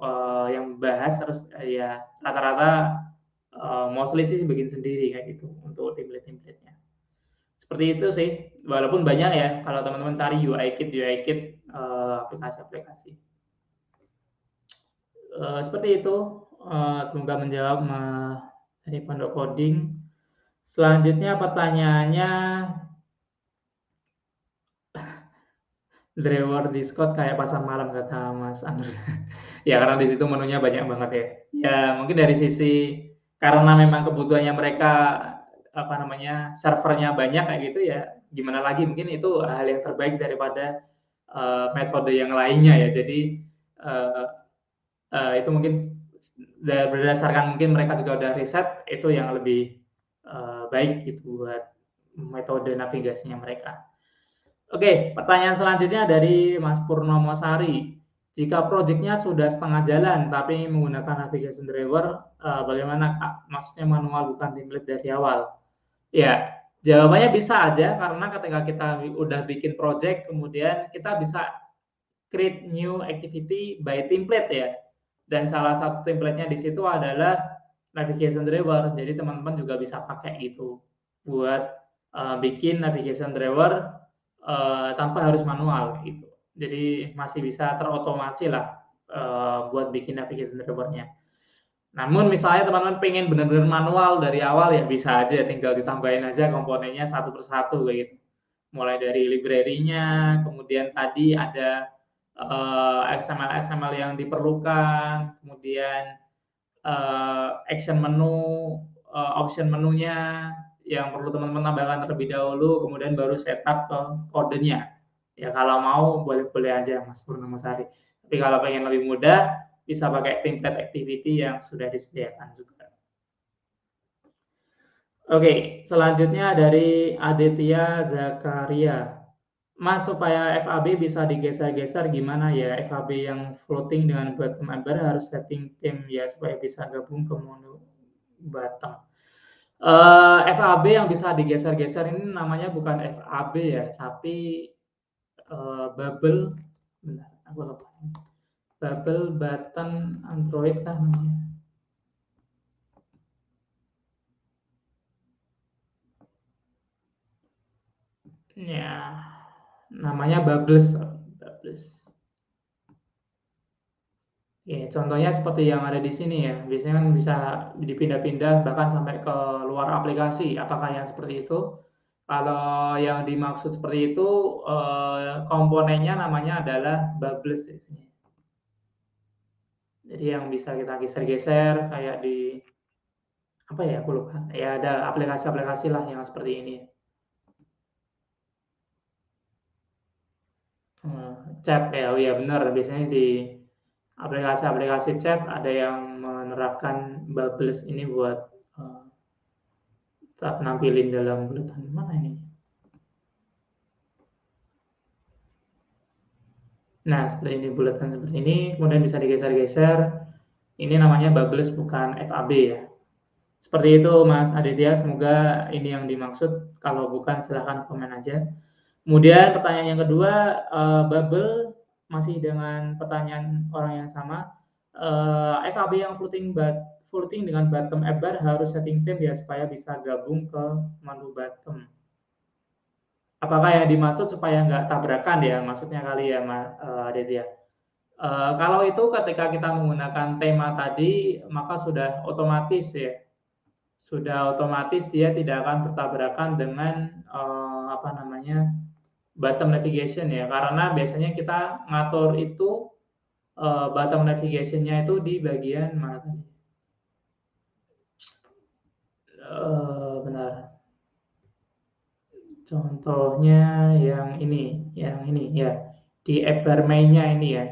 yang bahas, terus ya rata-rata mostly sih bikin sendiri kayak gitu untuk template-templatenya. Seperti itu sih, walaupun banyak ya kalau teman-teman cari UI Kit aplikasi-aplikasi. Seperti itu, semoga menjawab dari Pondok Coding. Selanjutnya pertanyaannya, driver Discord kayak pasar malam kata Mas Andri. Ya karena di situ menunya banyak banget ya. Ya mungkin dari sisi karena memang kebutuhannya mereka apa namanya, servernya banyak kayak gitu ya, gimana lagi, mungkin itu hal yang terbaik daripada metode yang lainnya ya. Jadi itu mungkin berdasarkan mungkin mereka juga udah riset itu yang lebih baik gitu buat metode navigasinya mereka. Oke, pertanyaan selanjutnya dari Mas Purnomo Sari. Jika proyeknya sudah setengah jalan tapi menggunakan navigation driver, bagaimana Kak? Maksudnya manual bukan template dari awal. Ya, jawabannya bisa aja, karena ketika kita udah bikin project, kemudian kita bisa create new activity by template ya. Dan salah satu templatenya di situ adalah navigation driver. Jadi teman-teman juga bisa pakai itu buat bikin navigation driver tanpa harus manual gitu. Jadi masih bisa terotomasi lah buat bikin navigation drivernya. Namun misalnya teman-teman pengen benar-benar manual dari awal ya bisa aja, tinggal ditambahin aja komponennya satu persatu kayak gitu. Mulai dari library-nya, kemudian tadi ada XML yang diperlukan, kemudian action menu, option menunya yang perlu teman-teman tambahkan terlebih dahulu, kemudian baru setup ke kodenya. Ya kalau mau boleh-boleh aja Mas Purnomo Sari. Tapi kalau pengen lebih mudah, bisa pakai template activity yang sudah disediakan juga. Oke, selanjutnya dari Aditya Zakaria. Mas, supaya FAB bisa digeser-geser gimana ya? FAB yang floating dengan bottom member harus setting theme ya supaya bisa gabung ke mono bottom. FAB yang bisa digeser-geser ini namanya bukan FAB ya, tapi bubble. Bentar, aku lupa. Bubble button Android kan namanya. Ya, namanya Bubbles. Ya, contohnya seperti yang ada di sini ya. Biasanya kan bisa dipindah-pindah bahkan sampai ke luar aplikasi. Apakah yang seperti itu? Kalau yang dimaksud seperti itu, komponennya namanya adalah bubbles di sini. Jadi yang bisa kita geser-geser kayak di apa ya, aku lupa. Ya ada aplikasi-aplikasi lah yang seperti ini. Chat ya, oh iya benar. Biasanya di aplikasi-aplikasi chat ada yang menerapkan bubbles ini buat nampilin dalam bulatan mana ini. Nah, seperti ini bulatan seperti ini, kemudian bisa digeser-geser. Ini namanya bubbles bukan FAB ya. Seperti itu Mas Aditya, semoga ini yang dimaksud. Kalau bukan silahkan komen aja. Kemudian pertanyaan yang kedua, bubble masih dengan pertanyaan orang yang sama. FAB yang floating dengan bottom app bar harus setting time ya supaya bisa gabung ke menu bottom. Apakah yang dimaksud supaya nggak tabrakan ya, maksudnya kali ya Mas Aditya? Kalau itu ketika kita menggunakan tema tadi, maka sudah otomatis ya, sudah otomatis dia tidak akan bertabrakan dengan apa namanya bottom navigation ya, karena biasanya kita ngatur itu bottom navigation-nya itu di bagian mana tadi? Benar. Contohnya yang ini ya, di app bar main-nya ini ya.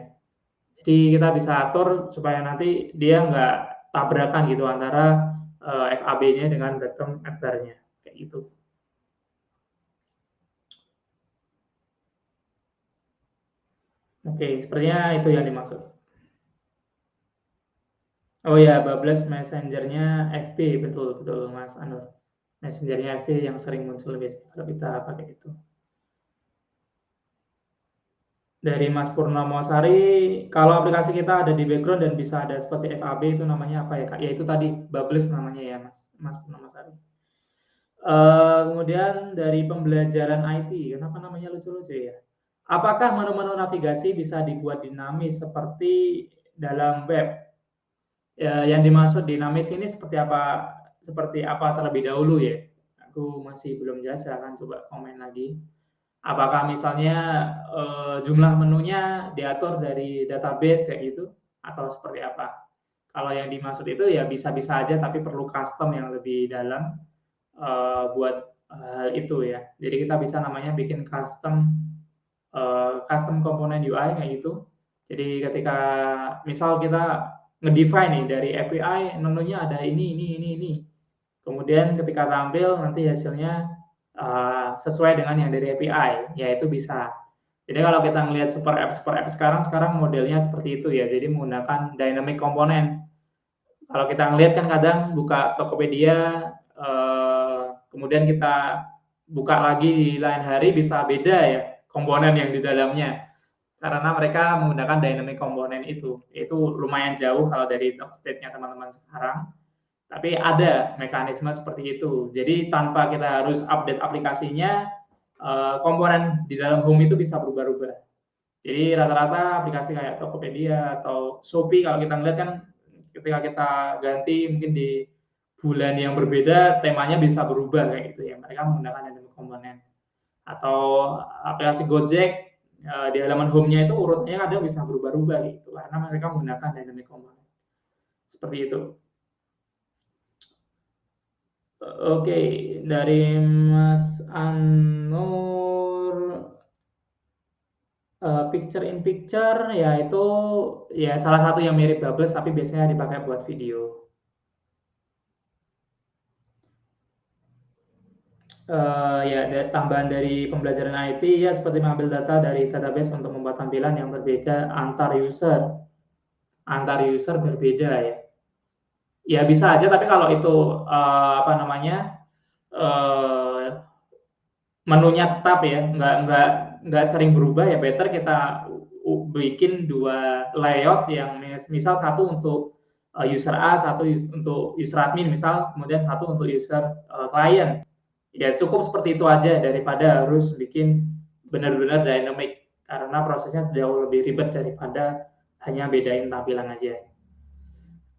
Jadi kita bisa atur supaya nanti dia nggak tabrakan gitu antara FAB-nya dengan bottom app bar-nya, kayak gitu. Oke, sepertinya itu yang dimaksud. Oh ya, Babbles Messenger-nya FB, betul betul Mas Anur. Messenger-nya FB yang sering muncul biasanya kalau kita pakai itu. Dari Mas Purnomo Sari, kalau aplikasi kita ada di background dan bisa ada seperti FAB itu namanya apa ya Kak? Ya itu tadi Babbles namanya ya Mas Purnomo Sari. Kemudian dari pembelajaran IT, kenapa namanya lucu-lucu ya? Apakah menu-menu navigasi bisa dibuat dinamis seperti dalam web? Ya, yang dimaksud dinamis ini seperti apa terlebih dahulu ya? Aku masih belum jelas, silahkan coba komen lagi. Apakah misalnya jumlah menunya diatur dari database kayak gitu atau seperti apa? Kalau yang dimaksud itu ya bisa-bisa aja tapi perlu custom yang lebih dalam buat hal itu ya. Jadi kita bisa namanya bikin custom komponen UI kayak gitu. Jadi ketika misal kita ngedefine nih dari API menunya ada ini. Kemudian ketika tampil nanti hasilnya sesuai dengan yang dari API, ya itu bisa. Jadi kalau kita melihat super app sekarang modelnya seperti itu ya. Jadi menggunakan dynamic component. Kalau kita ngelihat kan kadang buka Tokopedia, kemudian kita buka lagi di lain hari bisa beda ya komponen yang di dalamnya. Karena mereka menggunakan dynamic component itu lumayan jauh kalau dari state-nya teman-teman sekarang. Tapi ada mekanisme seperti itu. Jadi tanpa kita harus update aplikasinya, komponen di dalam home itu bisa berubah-ubah. Jadi rata-rata aplikasi kayak Tokopedia atau Shopee kalau kita ngeliat kan ketika kita ganti mungkin di bulan yang berbeda temanya bisa berubah kayak gitu ya. Mereka menggunakan dynamic component. Atau aplikasi Gojek di halaman home-nya itu urutnya kadang bisa berubah-ubah gitu karena mereka menggunakan dynamic component. Seperti itu. Oke, dari Mas Anur, picture in picture ya itu ya salah satu yang mirip Bubbles tapi biasanya dipakai buat video. Ya tambahan dari pembelajaran IT ya seperti mengambil data dari database untuk membuat tampilan yang berbeda antar user berbeda ya. Ya bisa aja tapi kalau itu apa namanya menunya tetap ya nggak sering berubah ya better kita bikin dua layout yang misal satu untuk user A, satu untuk user admin misal, kemudian satu untuk user client. Ya cukup seperti itu aja daripada harus bikin benar-benar dynamic karena prosesnya jauh lebih ribet daripada hanya bedain tampilan aja.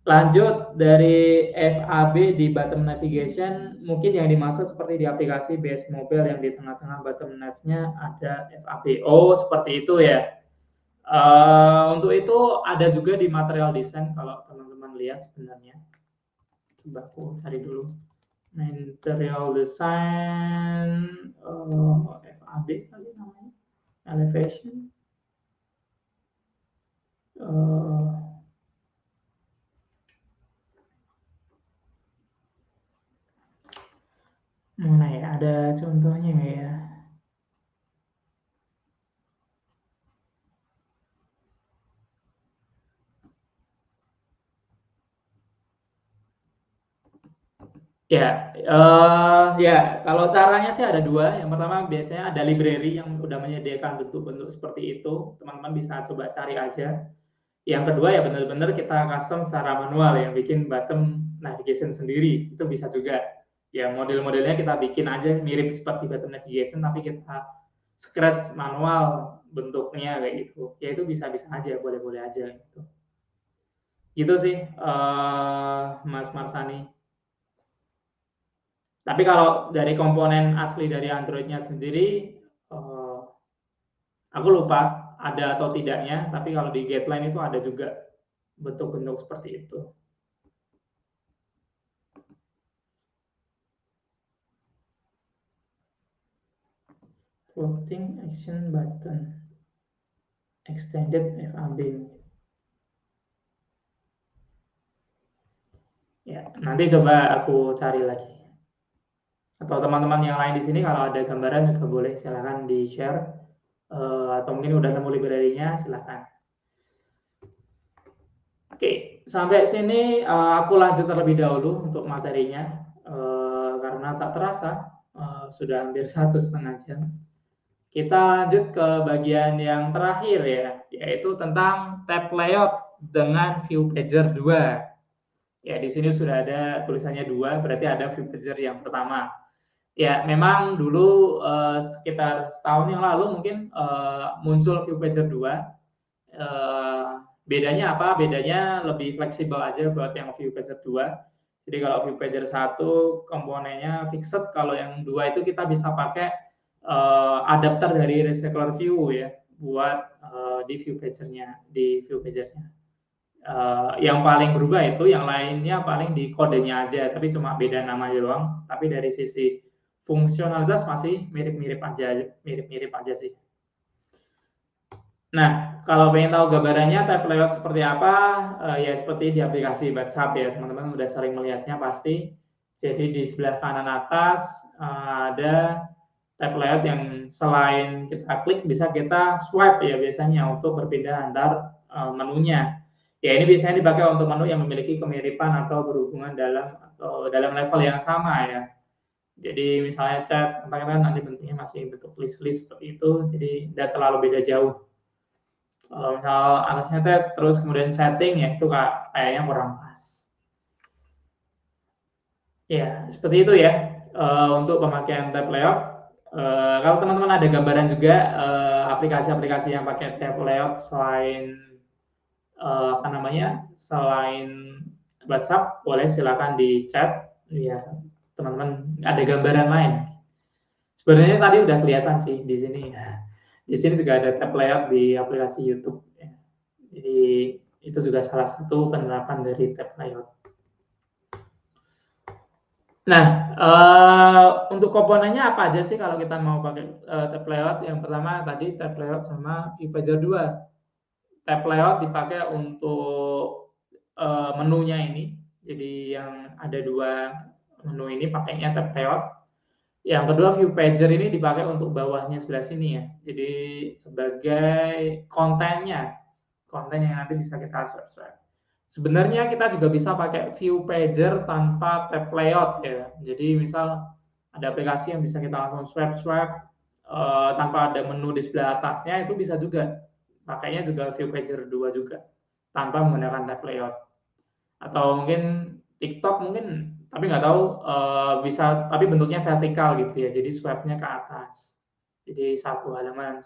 Lanjut dari FAB di bottom navigation, mungkin yang dimaksud seperti di aplikasi BS Mobile yang di tengah-tengah bottom nav-nya ada FAB. Oh, seperti itu ya. Untuk itu ada juga di material design kalau teman-teman lihat sebenarnya. Coba aku cari dulu. Material design FAB kali namanya. Elevation. Mana ya? Ada contohnya nggak ya? Ya, kalau caranya sih ada dua. Yang pertama biasanya ada library yang udah menyediakan bentuk-bentuk seperti itu. Teman-teman bisa coba cari aja. Yang kedua ya benar-benar kita custom secara manual yang bikin bottom navigation sendiri. Itu bisa juga. Ya model-modelnya kita bikin aja mirip seperti bottom navigation tapi kita scratch manual bentuknya kayak gitu. Ya itu bisa-bisa aja, boleh-boleh aja gitu. Gitu sih Mas Marsani. Tapi kalau dari komponen asli dari Android-nya sendiri, aku lupa ada atau tidaknya, tapi kalau di guideline itu ada juga bentuk-bentuk seperti itu. Floating action button, extended FAB. Ya, nanti coba aku cari lagi. Atau teman-teman yang lain di sini kalau ada gambaran juga boleh silahkan di-share. Atau mungkin udah nemu library-nya, silahkan. Oke, sampai sini aku lanjut terlebih dahulu untuk materinya. Karena tak terasa sudah hampir 1,5 jam. Kita lanjut ke bagian yang terakhir ya, yaitu tentang tab layout dengan view pager 2. Ya, di sini sudah ada tulisannya 2, berarti ada view pager yang pertama. Ya, memang dulu sekitar setahun yang lalu mungkin muncul view pager 2. Bedanya apa? Bedanya lebih fleksibel aja buat yang view pager 2. Jadi kalau view pager 1 komponennya fixed, kalau yang 2 itu kita bisa pakai adapter dari recycler view ya buat di view pagernya, yang paling berubah itu, yang lainnya paling di kodenya aja, tapi cuma beda namanya doang. Tapi dari sisi fungsionalitas masih mirip-mirip aja sih. Nah, kalau pengen tahu gambarannya tab layout seperti apa, ya seperti di aplikasi WhatsApp ya, teman-teman udah sering melihatnya pasti. Jadi di sebelah kanan atas ada tab layout yang selain kita klik bisa kita swipe ya biasanya untuk berpindah antar menunya. Ya ini biasanya dipakai untuk menu yang memiliki kemiripan atau berhubungan dalam level yang sama ya. Jadi misalnya chat, katakanlah nanti bentuknya masih bentuk list-list seperti itu, jadi tidak terlalu beda jauh. Kalau misal atasnya tab terus kemudian setting ya itu kayaknya kurang pas. Ya seperti itu ya untuk pemakaian tab layout. Kalau teman-teman ada gambaran juga aplikasi-aplikasi yang pakai tab layout selain selain WhatsApp, boleh silakan di chat ya teman-teman ada gambaran lain. Sebenarnya tadi udah kelihatan sih di sini. Di sini juga ada tab layout di aplikasi YouTube. Jadi itu juga salah satu penerapan dari tab layout. Nah, untuk komponennya apa aja sih kalau kita mau pakai tab layout? Yang pertama tadi tab layout sama view pager 2. Tab layout dipakai untuk menunya ini. Jadi yang ada 2 menu ini pakainya tab layout. Yang kedua view pager ini dipakai untuk bawahnya sebelah sini ya. Jadi sebagai konten yang nanti bisa kita swipe. Sebenarnya kita juga bisa pakai view pager tanpa tab layout ya. Jadi misal ada aplikasi yang bisa kita langsung swipe tanpa ada menu di sebelah atasnya, itu bisa juga. Pakainya juga view pager 2 juga tanpa menggunakan tab layout. Atau mungkin TikTok mungkin, tapi nggak tahu bisa, tapi bentuknya vertikal gitu ya. Jadi swipe-nya ke atas. Jadi satu halaman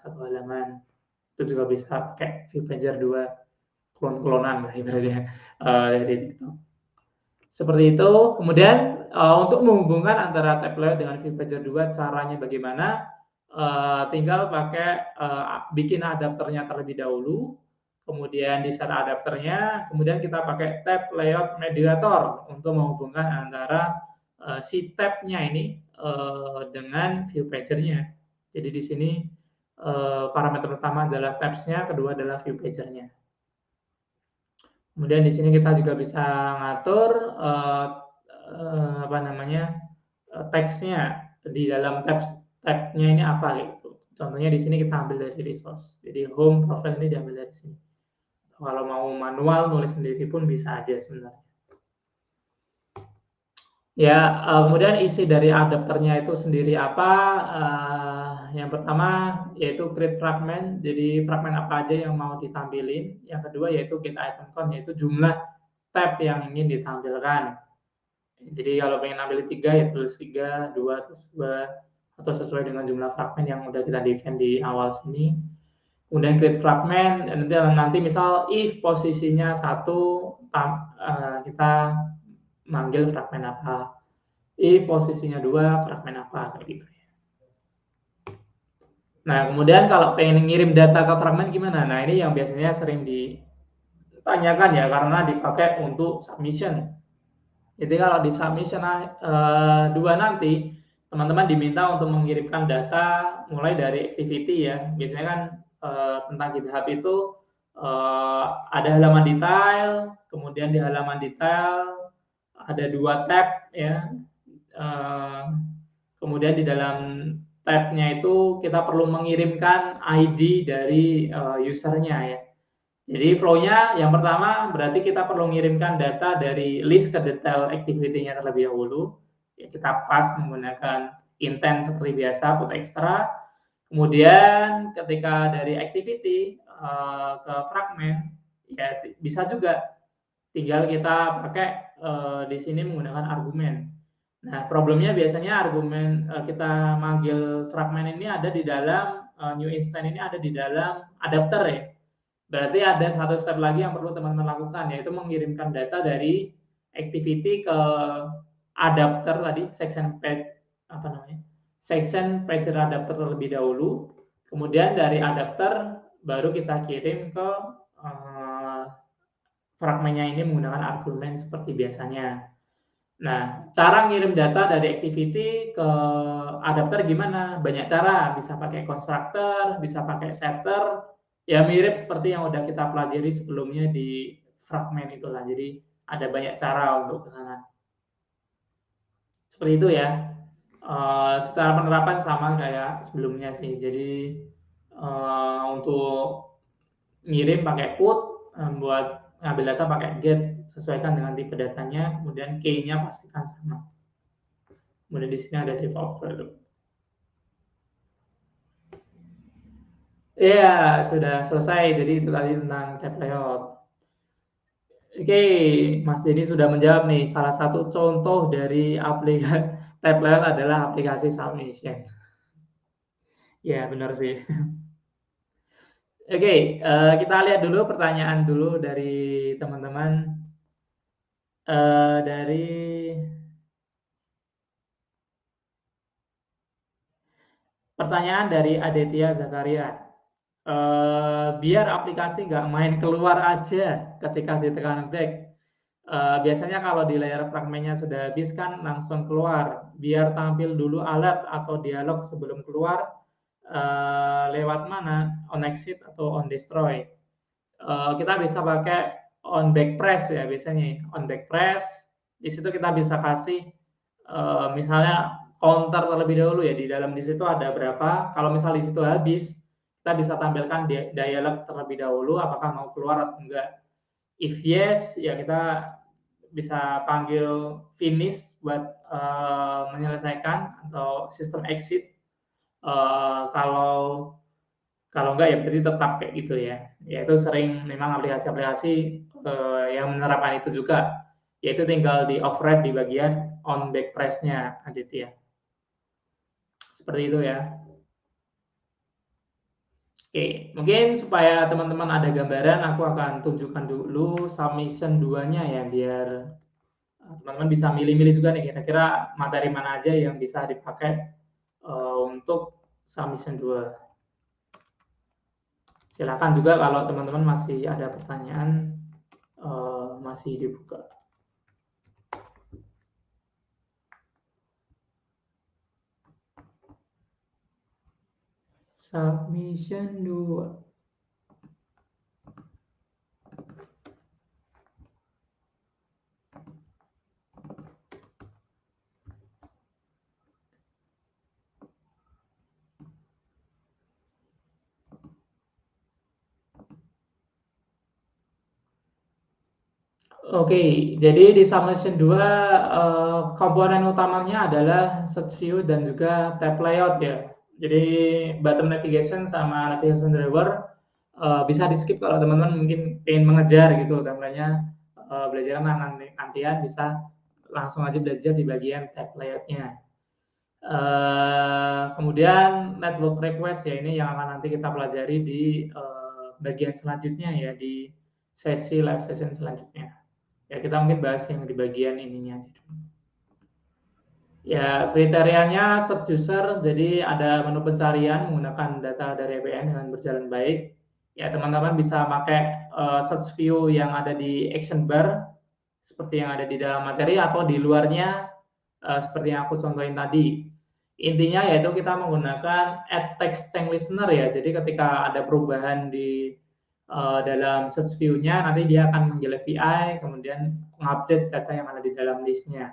itu juga bisa pakai view pager 2. klon-klonan lah ibaratnya dari TikTok. Seperti itu. Kemudian untuk menghubungkan antara tab layout dengan view pager 2 caranya bagaimana? Tinggal pakai bikin adapternya terlebih dahulu, kemudian di set adapternya, kemudian kita pakai tab layout mediator untuk menghubungkan antara si tab-nya ini dengan view pager-nya. Jadi di sini parameter pertama adalah tabs-nya, kedua adalah view pager-nya. Kemudian di sini kita juga bisa ngatur teksnya di dalam tab-nya ini apa gitu. Contohnya di sini kita ambil dari resource. Jadi home profile ini diambil dari sini. Kalau mau manual nulis sendiri pun bisa aja sebenarnya. Ya, kemudian isi dari adapternya itu sendiri apa? Yang pertama yaitu create fragment. Jadi fragment apa aja yang mau ditampilin. Yang kedua yaitu get item count, yaitu jumlah tab yang ingin ditampilkan. Jadi kalau pengen ambil 3 ya tulis 3, 2, terus 2, atau sesuai dengan jumlah fragment yang udah kita define di awal sini. Kemudian create fragment, dan nanti misal if posisinya 1, kita manggil fragment apa. If posisinya 2, fragment apa, kayak gitu. Nah, kemudian kalau pengen ngirim data ke fragment gimana? Nah, ini yang biasanya sering ditanyakan ya, karena dipakai untuk submission. Jadi kalau di submission 2 nanti, teman-teman diminta untuk mengirimkan data mulai dari activity ya. Biasanya kan tentang GitHub itu ada halaman detail, kemudian di halaman detail ada 2 tab ya. Kemudian di dalam tab-nya itu kita perlu mengirimkan ID dari usernya ya. Jadi flow-nya yang pertama berarti kita perlu mengirimkan data dari list ke detail activity-nya terlebih dahulu. Ya, kita pas menggunakan intent seperti biasa, put extra. Kemudian ketika dari activity ke fragment, ya bisa juga tinggal kita pakai di sini menggunakan argumen. Nah, problemnya biasanya argumen kita manggil fragment ini ada di dalam new instance ini ada di dalam adapter ya. Berarti ada satu step lagi yang perlu teman-teman lakukan, yaitu mengirimkan data dari activity ke adapter tadi, section pager adapter terlebih dahulu. Kemudian dari adapter baru kita kirim ke fragmennya ini menggunakan argumen seperti biasanya. Nah, cara ngirim data dari activity ke adapter gimana? Banyak cara, bisa pakai constructor, bisa pakai setter, ya mirip seperti yang udah kita pelajari sebelumnya di fragment itulah. Jadi ada banyak cara untuk ke sana. Seperti itu ya. Secara penerapan sama kayak sebelumnya sih. Jadi untuk ngirim pakai put, buat ngambil data pakai get, sesuaikan dengan tipe datanya, kemudian key-nya pastikan sama. Kemudian di sini ada default value. Iya, sudah selesai. Jadi itu tadi tentang tab layout. Oke, Mas Denny sudah menjawab nih. Salah satu contoh dari aplikasi tab layout adalah aplikasi submission. Ya, benar sih. Oke, kita lihat dulu pertanyaan dulu dari teman-teman. Dari pertanyaan dari Aditya Zakaria. Biar aplikasi nggak main keluar aja ketika ditekan back. Biasanya kalau di layer fragmennya sudah habis kan langsung keluar. Biar tampil dulu alert atau dialog sebelum keluar. Lewat mana? On exit atau on destroy. Kita bisa pakai on back press ya biasanya. On back press. Di situ kita bisa kasih misalnya counter terlebih dahulu ya, di dalam di situ ada berapa. Kalau misal di situ habis, kita bisa tampilkan dialog terlebih dahulu apakah mau keluar atau enggak. If yes, ya kita bisa panggil finish buat menyelesaikan atau sistem exit. Kalau enggak ya berarti tetap kayak gitu ya. Ya itu sering memang aplikasi-aplikasi yang menerapkan itu juga. Yaitu tinggal di override di bagian on back press-nya Aditya. Seperti itu ya. Oke, mungkin supaya teman-teman ada gambaran, aku akan tunjukkan dulu submission 2-nya ya, biar teman-teman bisa milih-milih juga nih kira-kira materi mana aja yang bisa dipakai untuk submission 2. Silakan juga kalau teman-teman masih ada pertanyaan, masih dibuka. Submission 2. Oke, jadi di submission 2 komponen utamanya adalah search view dan juga tab layout ya. Jadi bottom navigation sama navigation driver bisa di skip kalau teman-teman mungkin ingin mengejar gitu template-nya, belajar nantian bisa langsung aja belajar di bagian tab layout-nya. Kemudian network request ya, ini yang akan nanti kita pelajari di bagian selanjutnya ya, di sesi live session selanjutnya. Ya kita mungkin bahas yang di bagian ininya aja dulu. Ya kriterianya search user, jadi ada menu pencarian menggunakan data dari APN dengan berjalan baik. Ya teman-teman bisa pakai search view yang ada di action bar seperti yang ada di dalam materi atau di luarnya seperti yang aku contohin tadi. Intinya yaitu kita menggunakan add text change listener ya. Jadi ketika ada perubahan di dalam search view-nya, nanti dia akan manggil API, kemudian mengupdate data yang ada di dalam list-nya.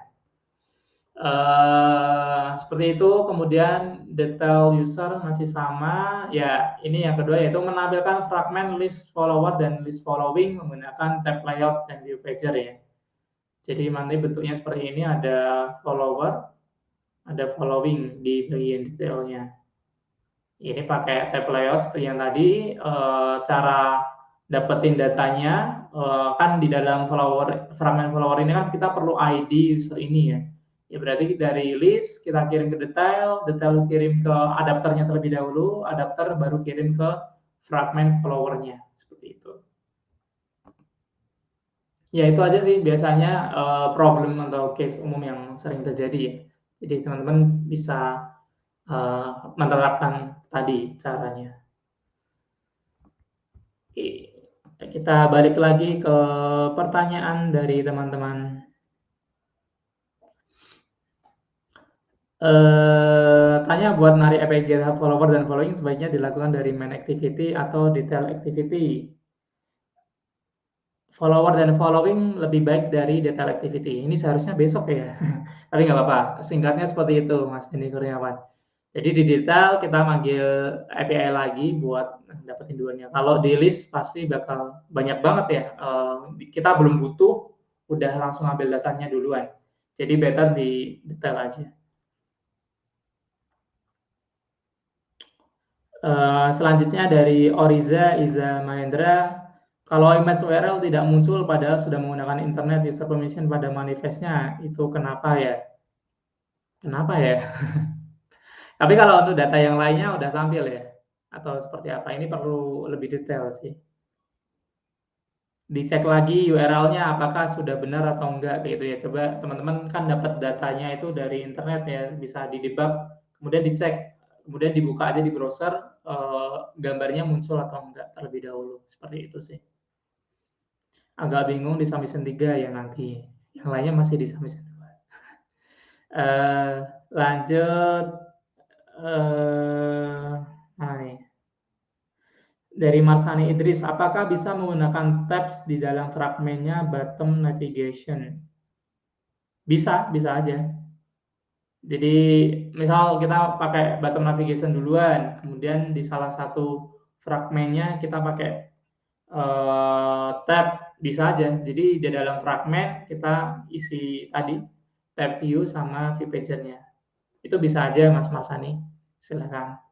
Seperti itu. Kemudian detail user masih sama. Ya, ini yang kedua yaitu menampilkan fragmen list follower dan list following menggunakan tab layout dan view pager ya. Jadi nanti bentuknya seperti ini, ada follower, ada following di bagian detailnya. Ini pakai tab layout seperti yang tadi. Cara dapetin datanya kan di dalam fragmen follower ini kan kita perlu ID user ini ya. Ya berarti dari list kita kirim ke detail kirim ke adapternya terlebih dahulu, adapter baru kirim ke fragmen followernya seperti itu. Ya itu aja sih biasanya problem atau case umum yang sering terjadi ya. Jadi teman-teman bisa menerapkan tadi caranya. Oke, kita balik lagi ke pertanyaan dari teman-teman. Tanya buat narik API GitHub follower dan following sebaiknya dilakukan dari main activity atau detail activity. Follower dan following lebih baik dari detail activity. Ini seharusnya besok ya, tapi nggak apa-apa. Singkatnya seperti itu, Mas Denny Kurniawan. Jadi di detail kita manggil API lagi buat dapetin duanya. Kalau di list pasti bakal banyak banget ya. Kita belum butuh, udah langsung ambil datanya duluan. Jadi better di detail aja. Selanjutnya dari Oriza Iza Mahendra, kalau image URL tidak muncul padahal sudah menggunakan internet user permission pada manifestnya, itu kenapa ya? Kenapa ya? Tapi kalau untuk data yang lainnya udah tampil ya? Atau seperti apa? Ini perlu lebih detail sih. Dicek lagi URL-nya apakah sudah benar atau enggak gitu ya. Coba teman-teman kan dapat datanya itu dari internet ya, bisa di-debug, kemudian dicek, kemudian dibuka aja di browser, gambarnya muncul atau enggak terlebih dahulu. Seperti itu sih. Agak bingung di submission 3 ya nanti. Yang lainnya masih di submission 2. Lanjut. Nah nih. Dari Marsani Idris, apakah bisa menggunakan tabs di dalam fragmennya bottom navigation? Bisa, bisa aja. Jadi misal kita pakai bottom navigation duluan, kemudian di salah satu fragmennya kita pakai tab, bisa aja. Jadi di dalam fragmen kita isi tadi tab view sama view pager-nya. Itu bisa aja Mas Marsani. Silakan.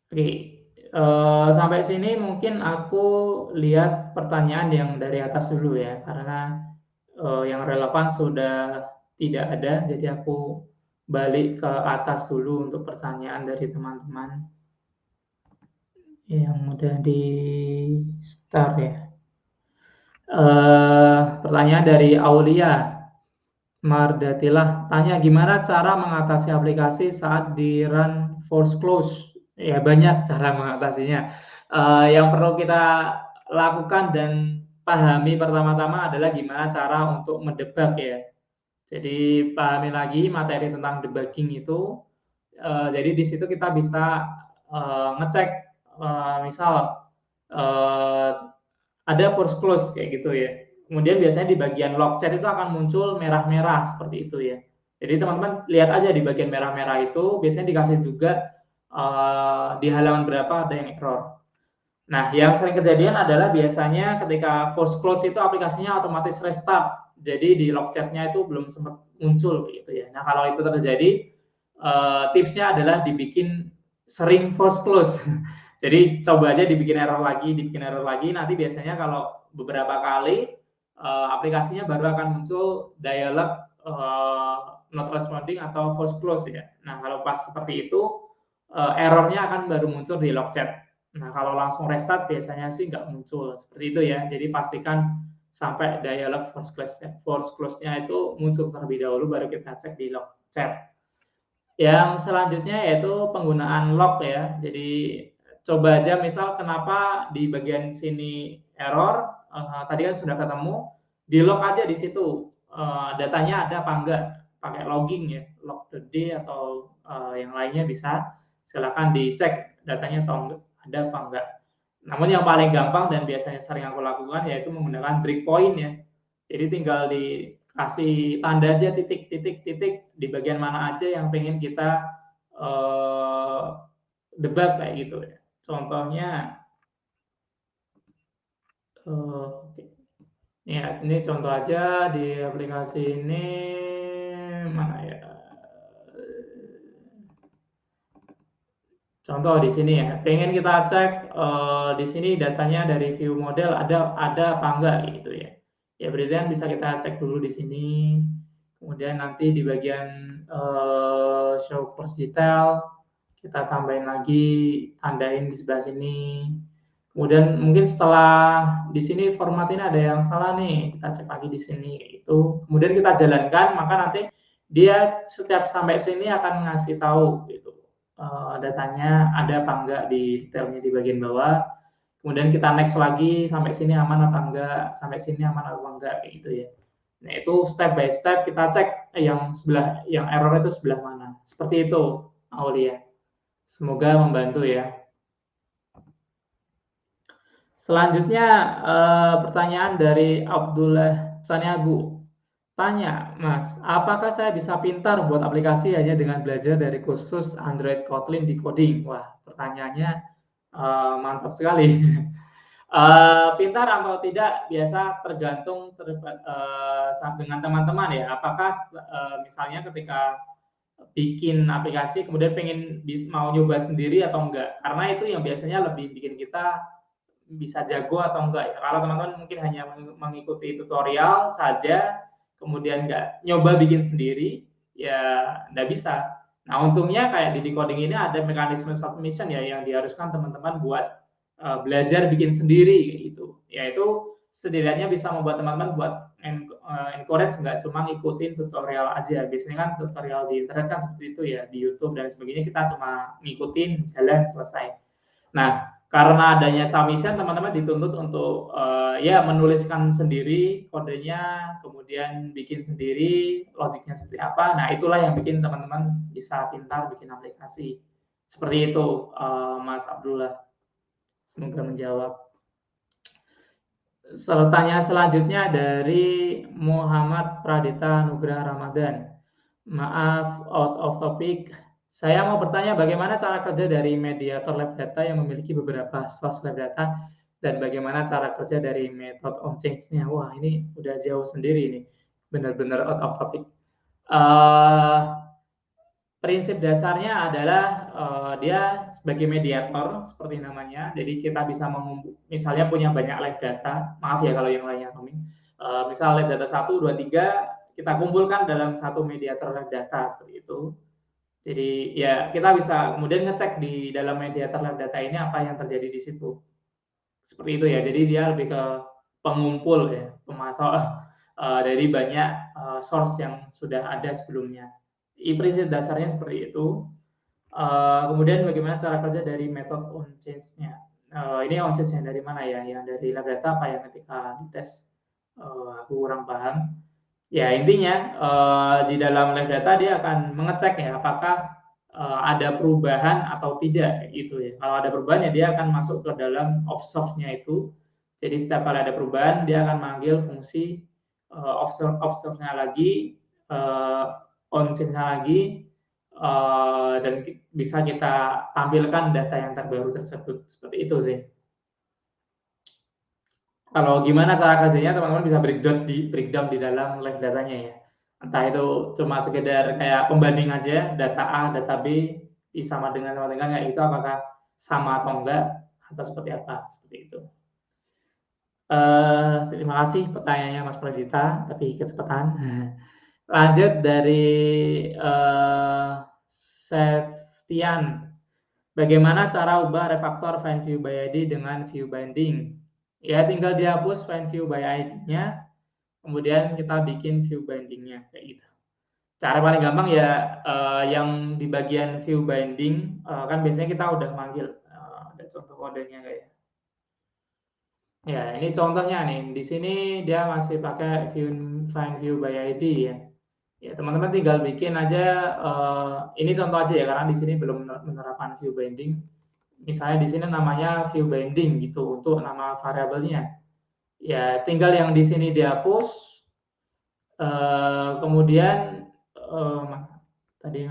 Oke, sampai sini mungkin aku lihat pertanyaan yang dari atas dulu ya, karena yang relevan sudah tidak ada, jadi aku balik ke atas dulu untuk pertanyaan dari teman-teman yang udah di start ya. Pertanyaan dari Aulia Mardatilah, tanya gimana cara mengatasi aplikasi saat di run force close? Ya banyak cara mengatasinya. Yang perlu kita lakukan dan pahami pertama-tama adalah gimana cara untuk mendebug ya. Jadi pahami lagi materi tentang debugging itu. Jadi di situ kita bisa ngecek misal ada force close kayak gitu ya. Kemudian biasanya di bagian log chat itu akan muncul merah-merah seperti itu ya. Jadi teman-teman lihat aja di bagian merah-merah itu biasanya dikasih juga di halaman berapa ada yang error. Nah, yang sering kejadian adalah biasanya ketika force close itu aplikasinya otomatis restart. Jadi di log chat-nya itu belum sempat muncul gitu ya. Nah, kalau itu terjadi tipsnya adalah dibikin sering force close. Jadi coba aja dibikin error lagi, nanti biasanya kalau beberapa kali aplikasinya baru akan muncul dialog not responding atau force close ya. Nah, kalau pas seperti itu errornya akan baru muncul di log chat. Nah, kalau langsung restart biasanya sih nggak muncul seperti itu ya. Jadi pastikan sampai dialog force close-nya itu muncul terlebih dahulu baru kita cek di log chat. Yang selanjutnya yaitu penggunaan log ya. Jadi coba aja misal kenapa di bagian sini error, tadi kan sudah ketemu, di log aja di situ datanya ada apa enggak, pakai logging ya, log.d atau yang lainnya bisa, silakan dicek datanya atau ada apa enggak. Namun yang paling gampang dan biasanya sering aku lakukan yaitu menggunakan breakpoint ya. Jadi tinggal dikasih tanda aja titik di bagian mana aja yang pengen kita debug kayak gitu ya. Contohnya ya ini contoh aja di aplikasi ini mana ya. Contoh di sini ya, pengen kita cek di sini datanya dari view model ada apa enggak gitu ya. Ya berarti kan bisa kita cek dulu di sini. Kemudian nanti di bagian show course detail kita tambahin lagi, tandain di sebelah sini. Kemudian mungkin setelah di sini format ini ada yang salah nih, kita cek lagi di sini itu. Kemudian kita jalankan, maka nanti dia setiap sampai sini akan ngasih tahu gitu datanya ada apa enggak di detailnya di bagian bawah. Kemudian kita next lagi sampai sini aman apa enggak, sampai sini aman apa enggak kayak gitu ya. Nah, itu step by step kita cek yang error itu sebelah mana. Seperti itu, Aulia. Semoga membantu ya. Selanjutnya pertanyaan dari Abdullah Saniagu. Tanya, Mas, apakah saya bisa pintar buat aplikasi hanya dengan belajar dari kursus Android Kotlin di coding? Wah, pertanyaannya mantap sekali. Pintar atau tidak biasa tergantung dengan teman-teman ya. Apakah misalnya ketika bikin aplikasi kemudian pengen mau nyoba sendiri atau enggak? Karena itu yang biasanya lebih bikin kita bisa jago atau enggak ya. Kalau teman-teman mungkin hanya mengikuti tutorial saja, kemudian enggak nyoba bikin sendiri, ya enggak bisa. Nah, untungnya kayak di decoding ini ada mekanisme submission ya yang diharuskan teman-teman buat belajar bikin sendiri gitu. Yaitu setidaknya bisa membuat teman-teman buat encourage nggak cuma ngikutin tutorial aja. Biasanya kan tutorial di internet kan seperti itu ya, di YouTube dan sebagainya kita cuma ngikutin jalan selesai. Nah, karena adanya submission, teman-teman dituntut untuk ya menuliskan sendiri kodenya, kemudian bikin sendiri logiknya seperti apa. Nah, itulah yang bikin teman-teman bisa pintar bikin aplikasi. Seperti itu, Mas Abdullah. Semoga menjawab. Pertanyaan selanjutnya dari Muhammad Pradita Nugraha Ramadan. Maaf, out of topic. Saya mau bertanya bagaimana cara kerja dari mediator live data yang memiliki beberapa source live data dan bagaimana cara kerja dari method on change-nya. Wah, ini udah jauh sendiri ini. Benar-benar out of topic. Prinsip dasarnya adalah dia sebagai mediator seperti namanya. Jadi kita bisa misalnya punya banyak live data. Maaf ya kalau yang lainnya roaming. Misal live data 1, 2, 3 kita kumpulkan dalam satu mediator lab data seperti itu. Jadi ya kita bisa kemudian ngecek di dalam mediator lab data ini apa yang terjadi di situ. Seperti itu ya. Jadi dia lebih ke pengumpul ya, pemasok dari banyak source yang sudah ada sebelumnya. Prinsip dasarnya seperti itu. Kemudian bagaimana cara kerja dari metode on change-nya? Ini on change-nya dari mana ya? Yang dari lab data apa yang ketika dites? Aku kurang paham. Ya intinya di dalam lab data dia akan mengecek ya apakah ada perubahan atau tidak gitu ya. Kalau ada perubahan ya dia akan masuk ke dalam observe-nya itu. Jadi setiap kali ada perubahan dia akan manggil fungsi observe-nya lagi, on change-nya lagi, dan bisa kita tampilkan data yang terbaru tersebut. Seperti itu sih. Kalau gimana cara kerjanya teman-teman bisa breakdown di dalam live datanya ya. Entah itu cuma sekedar kayak pembanding aja data A, data B sama dengan ya itu apakah sama atau enggak atau seperti apa seperti itu. Terima kasih pertanyaannya Mas Pradita, tapi kecepatan. Lanjut dari Septian. Bagaimana cara ubah refaktor find view by ID dengan view binding? Ya tinggal dihapus find view by ID-nya, kemudian kita bikin view binding-nya kayak gitu. Cara paling gampang ya yang di bagian view binding kan biasanya kita udah manggil. Ada contoh kodenya kayak ya. Ya ini contohnya nih. Di sini dia masih pakai find view by ID ya. Ya teman-teman tinggal bikin aja. Ini contoh aja ya karena di sini belum menerapkan view binding. Misalnya di sini namanya view binding gitu untuk nama variabelnya. Ya tinggal yang di sini dihapus. Kemudian tadi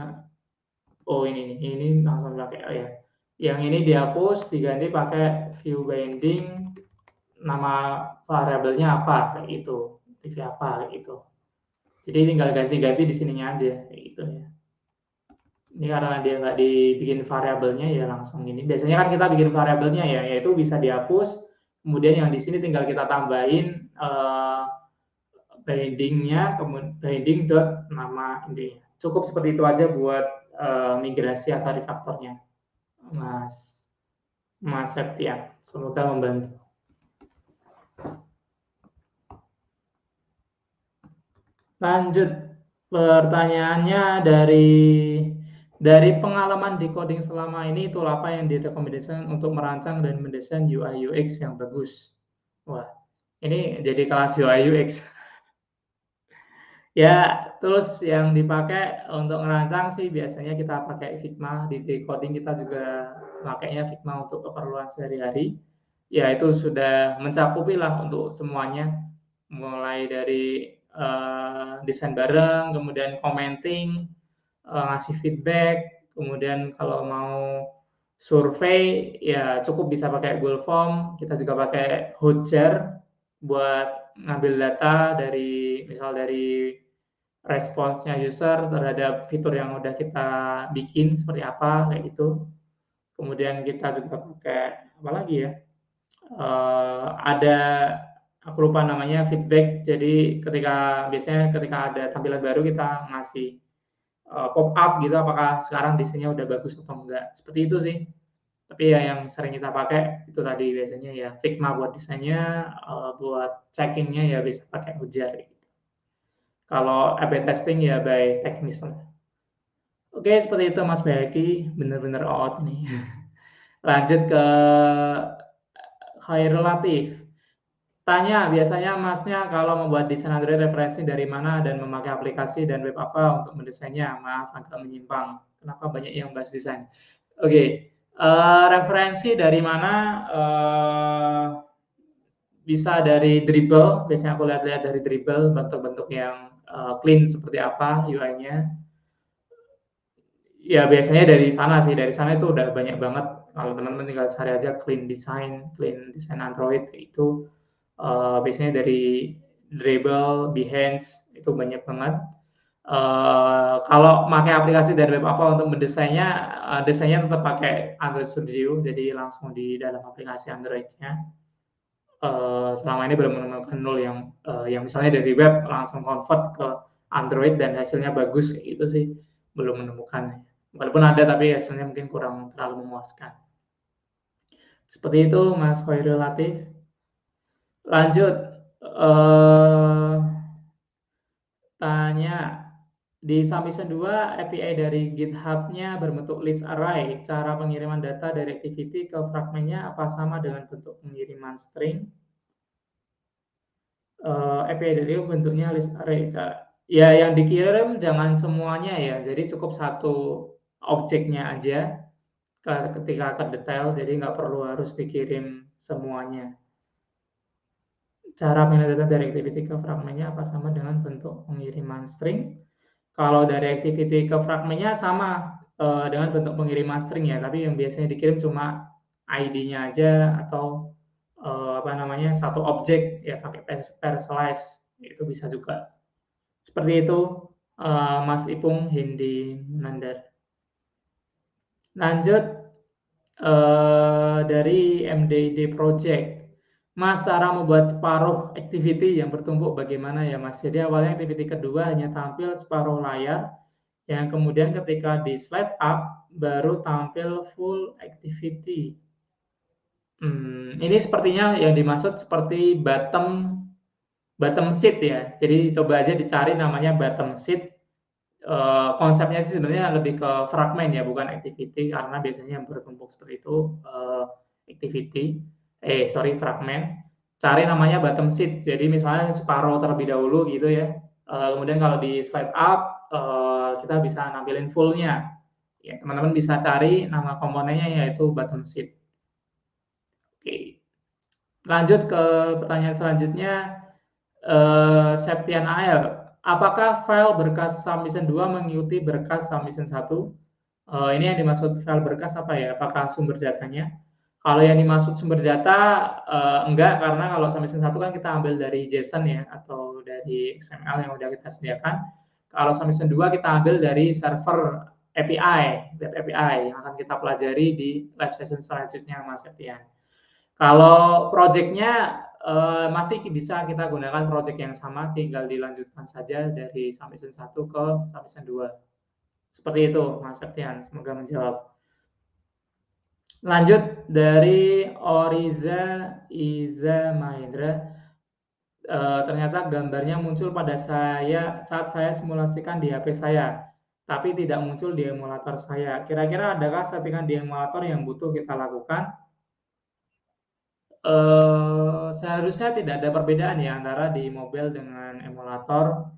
ini langsung pakai ya. Yang ini dihapus diganti pakai view binding, nama variabelnya apa kayak itu, TV apa kayak itu. Jadi tinggal ganti-ganti di sininya aja kayak gitu ya. Ini karena dia nggak dibikin variabelnya ya langsung ini. Biasanya kan kita bikin variabelnya ya, yaitu bisa dihapus. Kemudian yang di sini tinggal kita tambahin bindingnya, kemudian binding dot nama intinya. Cukup seperti itu aja buat migrasi atau refaktornya, Mas Septian. Semoga membantu. Lanjut pertanyaannya dari pengalaman di coding selama ini tool apa yang direkomendasikan untuk merancang dan mendesain UI UX yang bagus? Wah, ini jadi kelas UI UX. Ya, tools yang dipakai untuk merancang sih biasanya kita pakai Figma. Di coding kita juga pakainya Figma untuk keperluan sehari-hari. Ya, itu sudah mencakupi lah untuk semuanya. Mulai dari desain bareng, kemudian commenting, ngasih feedback, kemudian kalau mau survei ya cukup bisa pakai Google Form. Kita juga pakai Hotjar buat ngambil data dari misal dari responsnya user terhadap fitur yang udah kita bikin seperti apa kayak gitu. Kemudian kita juga pakai apa lagi ya? Ada aku lupa namanya feedback. Jadi biasanya ketika ada tampilan baru kita ngasih pop up gitu apakah sekarang desainnya udah bagus atau enggak. Seperti itu sih. Tapi ya yang sering kita pakai itu tadi biasanya ya Figma buat desainnya, buat checkingnya ya bisa pakai Hotjar. Kalau A/B testing ya by Technism. Oke, seperti itu Mas Bayaki, bener-bener out nih. Lanjut ke Khairulatif. Tanya, biasanya Masnya kalau membuat desain Android referensi dari mana dan memakai aplikasi dan web apa untuk mendesainnya? Maaf agak menyimpang. Kenapa banyak yang bahas desain? Oke, referensi dari mana? Bisa dari Dribble. Biasanya aku lihat-lihat dari Dribble bentuk-bentuk yang clean seperti apa UI-nya. Ya biasanya dari sana sih, dari sana itu udah banyak banget. Kalau teman-teman tinggal cari aja clean design Android itu biasanya dari Dribble, Behance itu banyak banget. Kalau pakai aplikasi dari web apa untuk mendesainnya, desainnya tetap pakai Android Studio, jadi langsung di dalam aplikasi Android-nya. Selama ini belum menemukan nol yang misalnya dari web langsung convert ke Android dan hasilnya bagus kayak gitu sih, belum menemukan. Walaupun ada tapi hasilnya mungkin kurang terlalu memuaskan. Seperti itu Mas Khairul Latif. Lanjut, tanya, di Submission 2 API dari GitHub-nya berbentuk list array. Cara pengiriman data dari activity ke fragmennya apa sama dengan bentuk pengiriman string? API dari bentuknya list array. Ya, yang dikirim jangan semuanya ya. Jadi cukup satu objeknya aja ketika ke detail. Jadi nggak perlu harus dikirim semuanya. Cara pengiriman data dari activity ke fragmennya apa sama dengan bentuk pengiriman string? Kalau dari activity ke fragmennya sama dengan bentuk pengiriman string ya, tapi yang biasanya dikirim cuma ID-nya aja atau apa namanya satu objek ya pakai pair slice itu bisa juga. Seperti itu Mas Ipung Hindi Nandar. Lanjut dari MDD Project. Mas, cara membuat separuh activity yang bertumpuk bagaimana ya Mas? Jadi awalnya activity kedua hanya tampil separuh layar, yang kemudian ketika di slide up baru tampil full activity. Ini sepertinya yang dimaksud seperti bottom sheet ya. Jadi coba aja dicari namanya bottom sheet. Konsepnya sih sebenarnya lebih ke fragmen ya, bukan activity karena biasanya yang bertumpuk seperti itu fragmen. Cari namanya bottom sheet. Jadi misalnya separuh terlebih dahulu gitu ya. Kemudian kalau di slide up kita bisa nampilin fullnya. Ya, teman-teman bisa cari nama komponennya yaitu bottom sheet. Oke. Lanjut ke pertanyaan selanjutnya. Septian AL. Apakah file berkas submission 2 mengikuti berkas submission 1? Ini yang dimaksud file berkas apa ya? Apakah sumber datanya? Kalau yang dimaksud sumber data enggak, karena kalau submission 1 kan kita ambil dari JSON ya atau dari XML yang udah kita sediakan. Kalau submission 2 kita ambil dari server API, web API yang akan kita pelajari di live session selanjutnya Mas Septian. Kalau project-nya masih bisa kita gunakan project yang sama, tinggal dilanjutkan saja dari submission 1 ke submission 2. Seperti itu Mas Septian, semoga menjawab. Lanjut dari Oriza Iza Mahendra. Ternyata gambarnya muncul pada saya saat saya simulasikan di HP saya, tapi tidak muncul di emulator saya. Kira-kira adakah settingan di emulator yang butuh kita lakukan? Seharusnya tidak ada perbedaan ya antara di mobile dengan emulator.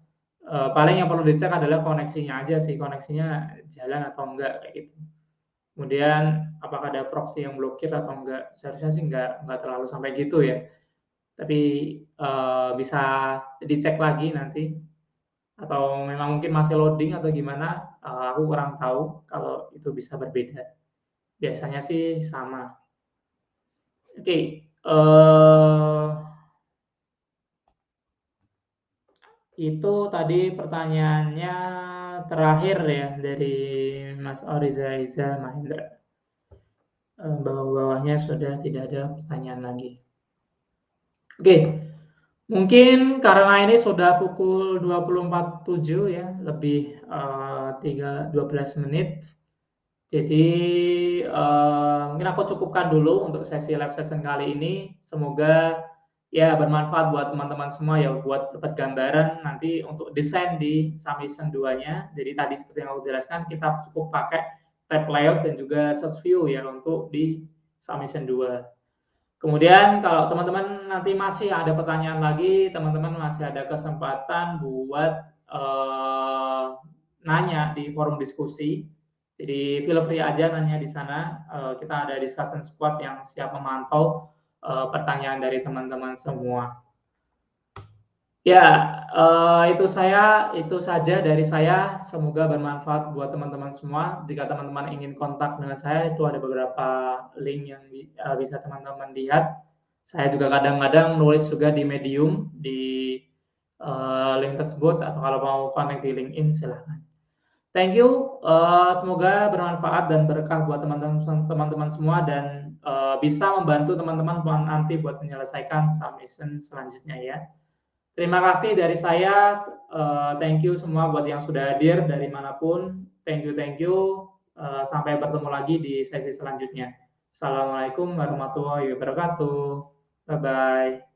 Paling yang perlu dicek adalah koneksinya aja sih, koneksinya jalan atau enggak kayak gitu. Kemudian apakah ada proxy yang blokir atau enggak? Seharusnya sih enggak terlalu sampai gitu ya. Tapi bisa dicek lagi nanti. Atau memang mungkin masih loading atau gimana? Aku kurang tahu kalau itu bisa berbeda. Biasanya sih sama. Oke. Itu tadi pertanyaannya terakhir ya dari Mas Oriza Iza Mahendra. Bawah-bawahnya sudah tidak ada pertanyaan lagi. Oke, mungkin karena ini sudah pukul 24.07 ya, lebih 12 menit. Jadi mungkin aku cukupkan dulu untuk sesi live session kali ini. Semoga ya bermanfaat buat teman-teman semua ya, buat dapat gambaran nanti untuk desain di submission 2-nya. Jadi tadi seperti yang aku jelaskan, kita cukup pakai tab layout dan juga search view ya untuk di submission 2. Kemudian kalau teman-teman nanti masih ada pertanyaan lagi, teman-teman masih ada kesempatan buat nanya di forum diskusi. Jadi feel free aja nanya di sana. Kita ada discussion squad yang siap memantau pertanyaan dari teman-teman semua. Ya, itu saja dari saya. Semoga bermanfaat buat teman-teman semua. Jika teman-teman ingin kontak dengan saya, itu ada beberapa link yang bisa teman-teman lihat. Saya juga kadang-kadang nulis juga di Medium, di link tersebut, atau kalau mau connect di LinkedIn, silahkan. Thank you. Semoga bermanfaat dan berkah buat teman-teman semua dan bisa membantu teman-teman nanti buat menyelesaikan submission selanjutnya ya. Terima kasih dari saya. Thank you semua buat yang sudah hadir dari manapun. Thank you, thank you. Sampai bertemu lagi di sesi selanjutnya. Assalamualaikum warahmatullahi wabarakatuh. Bye bye.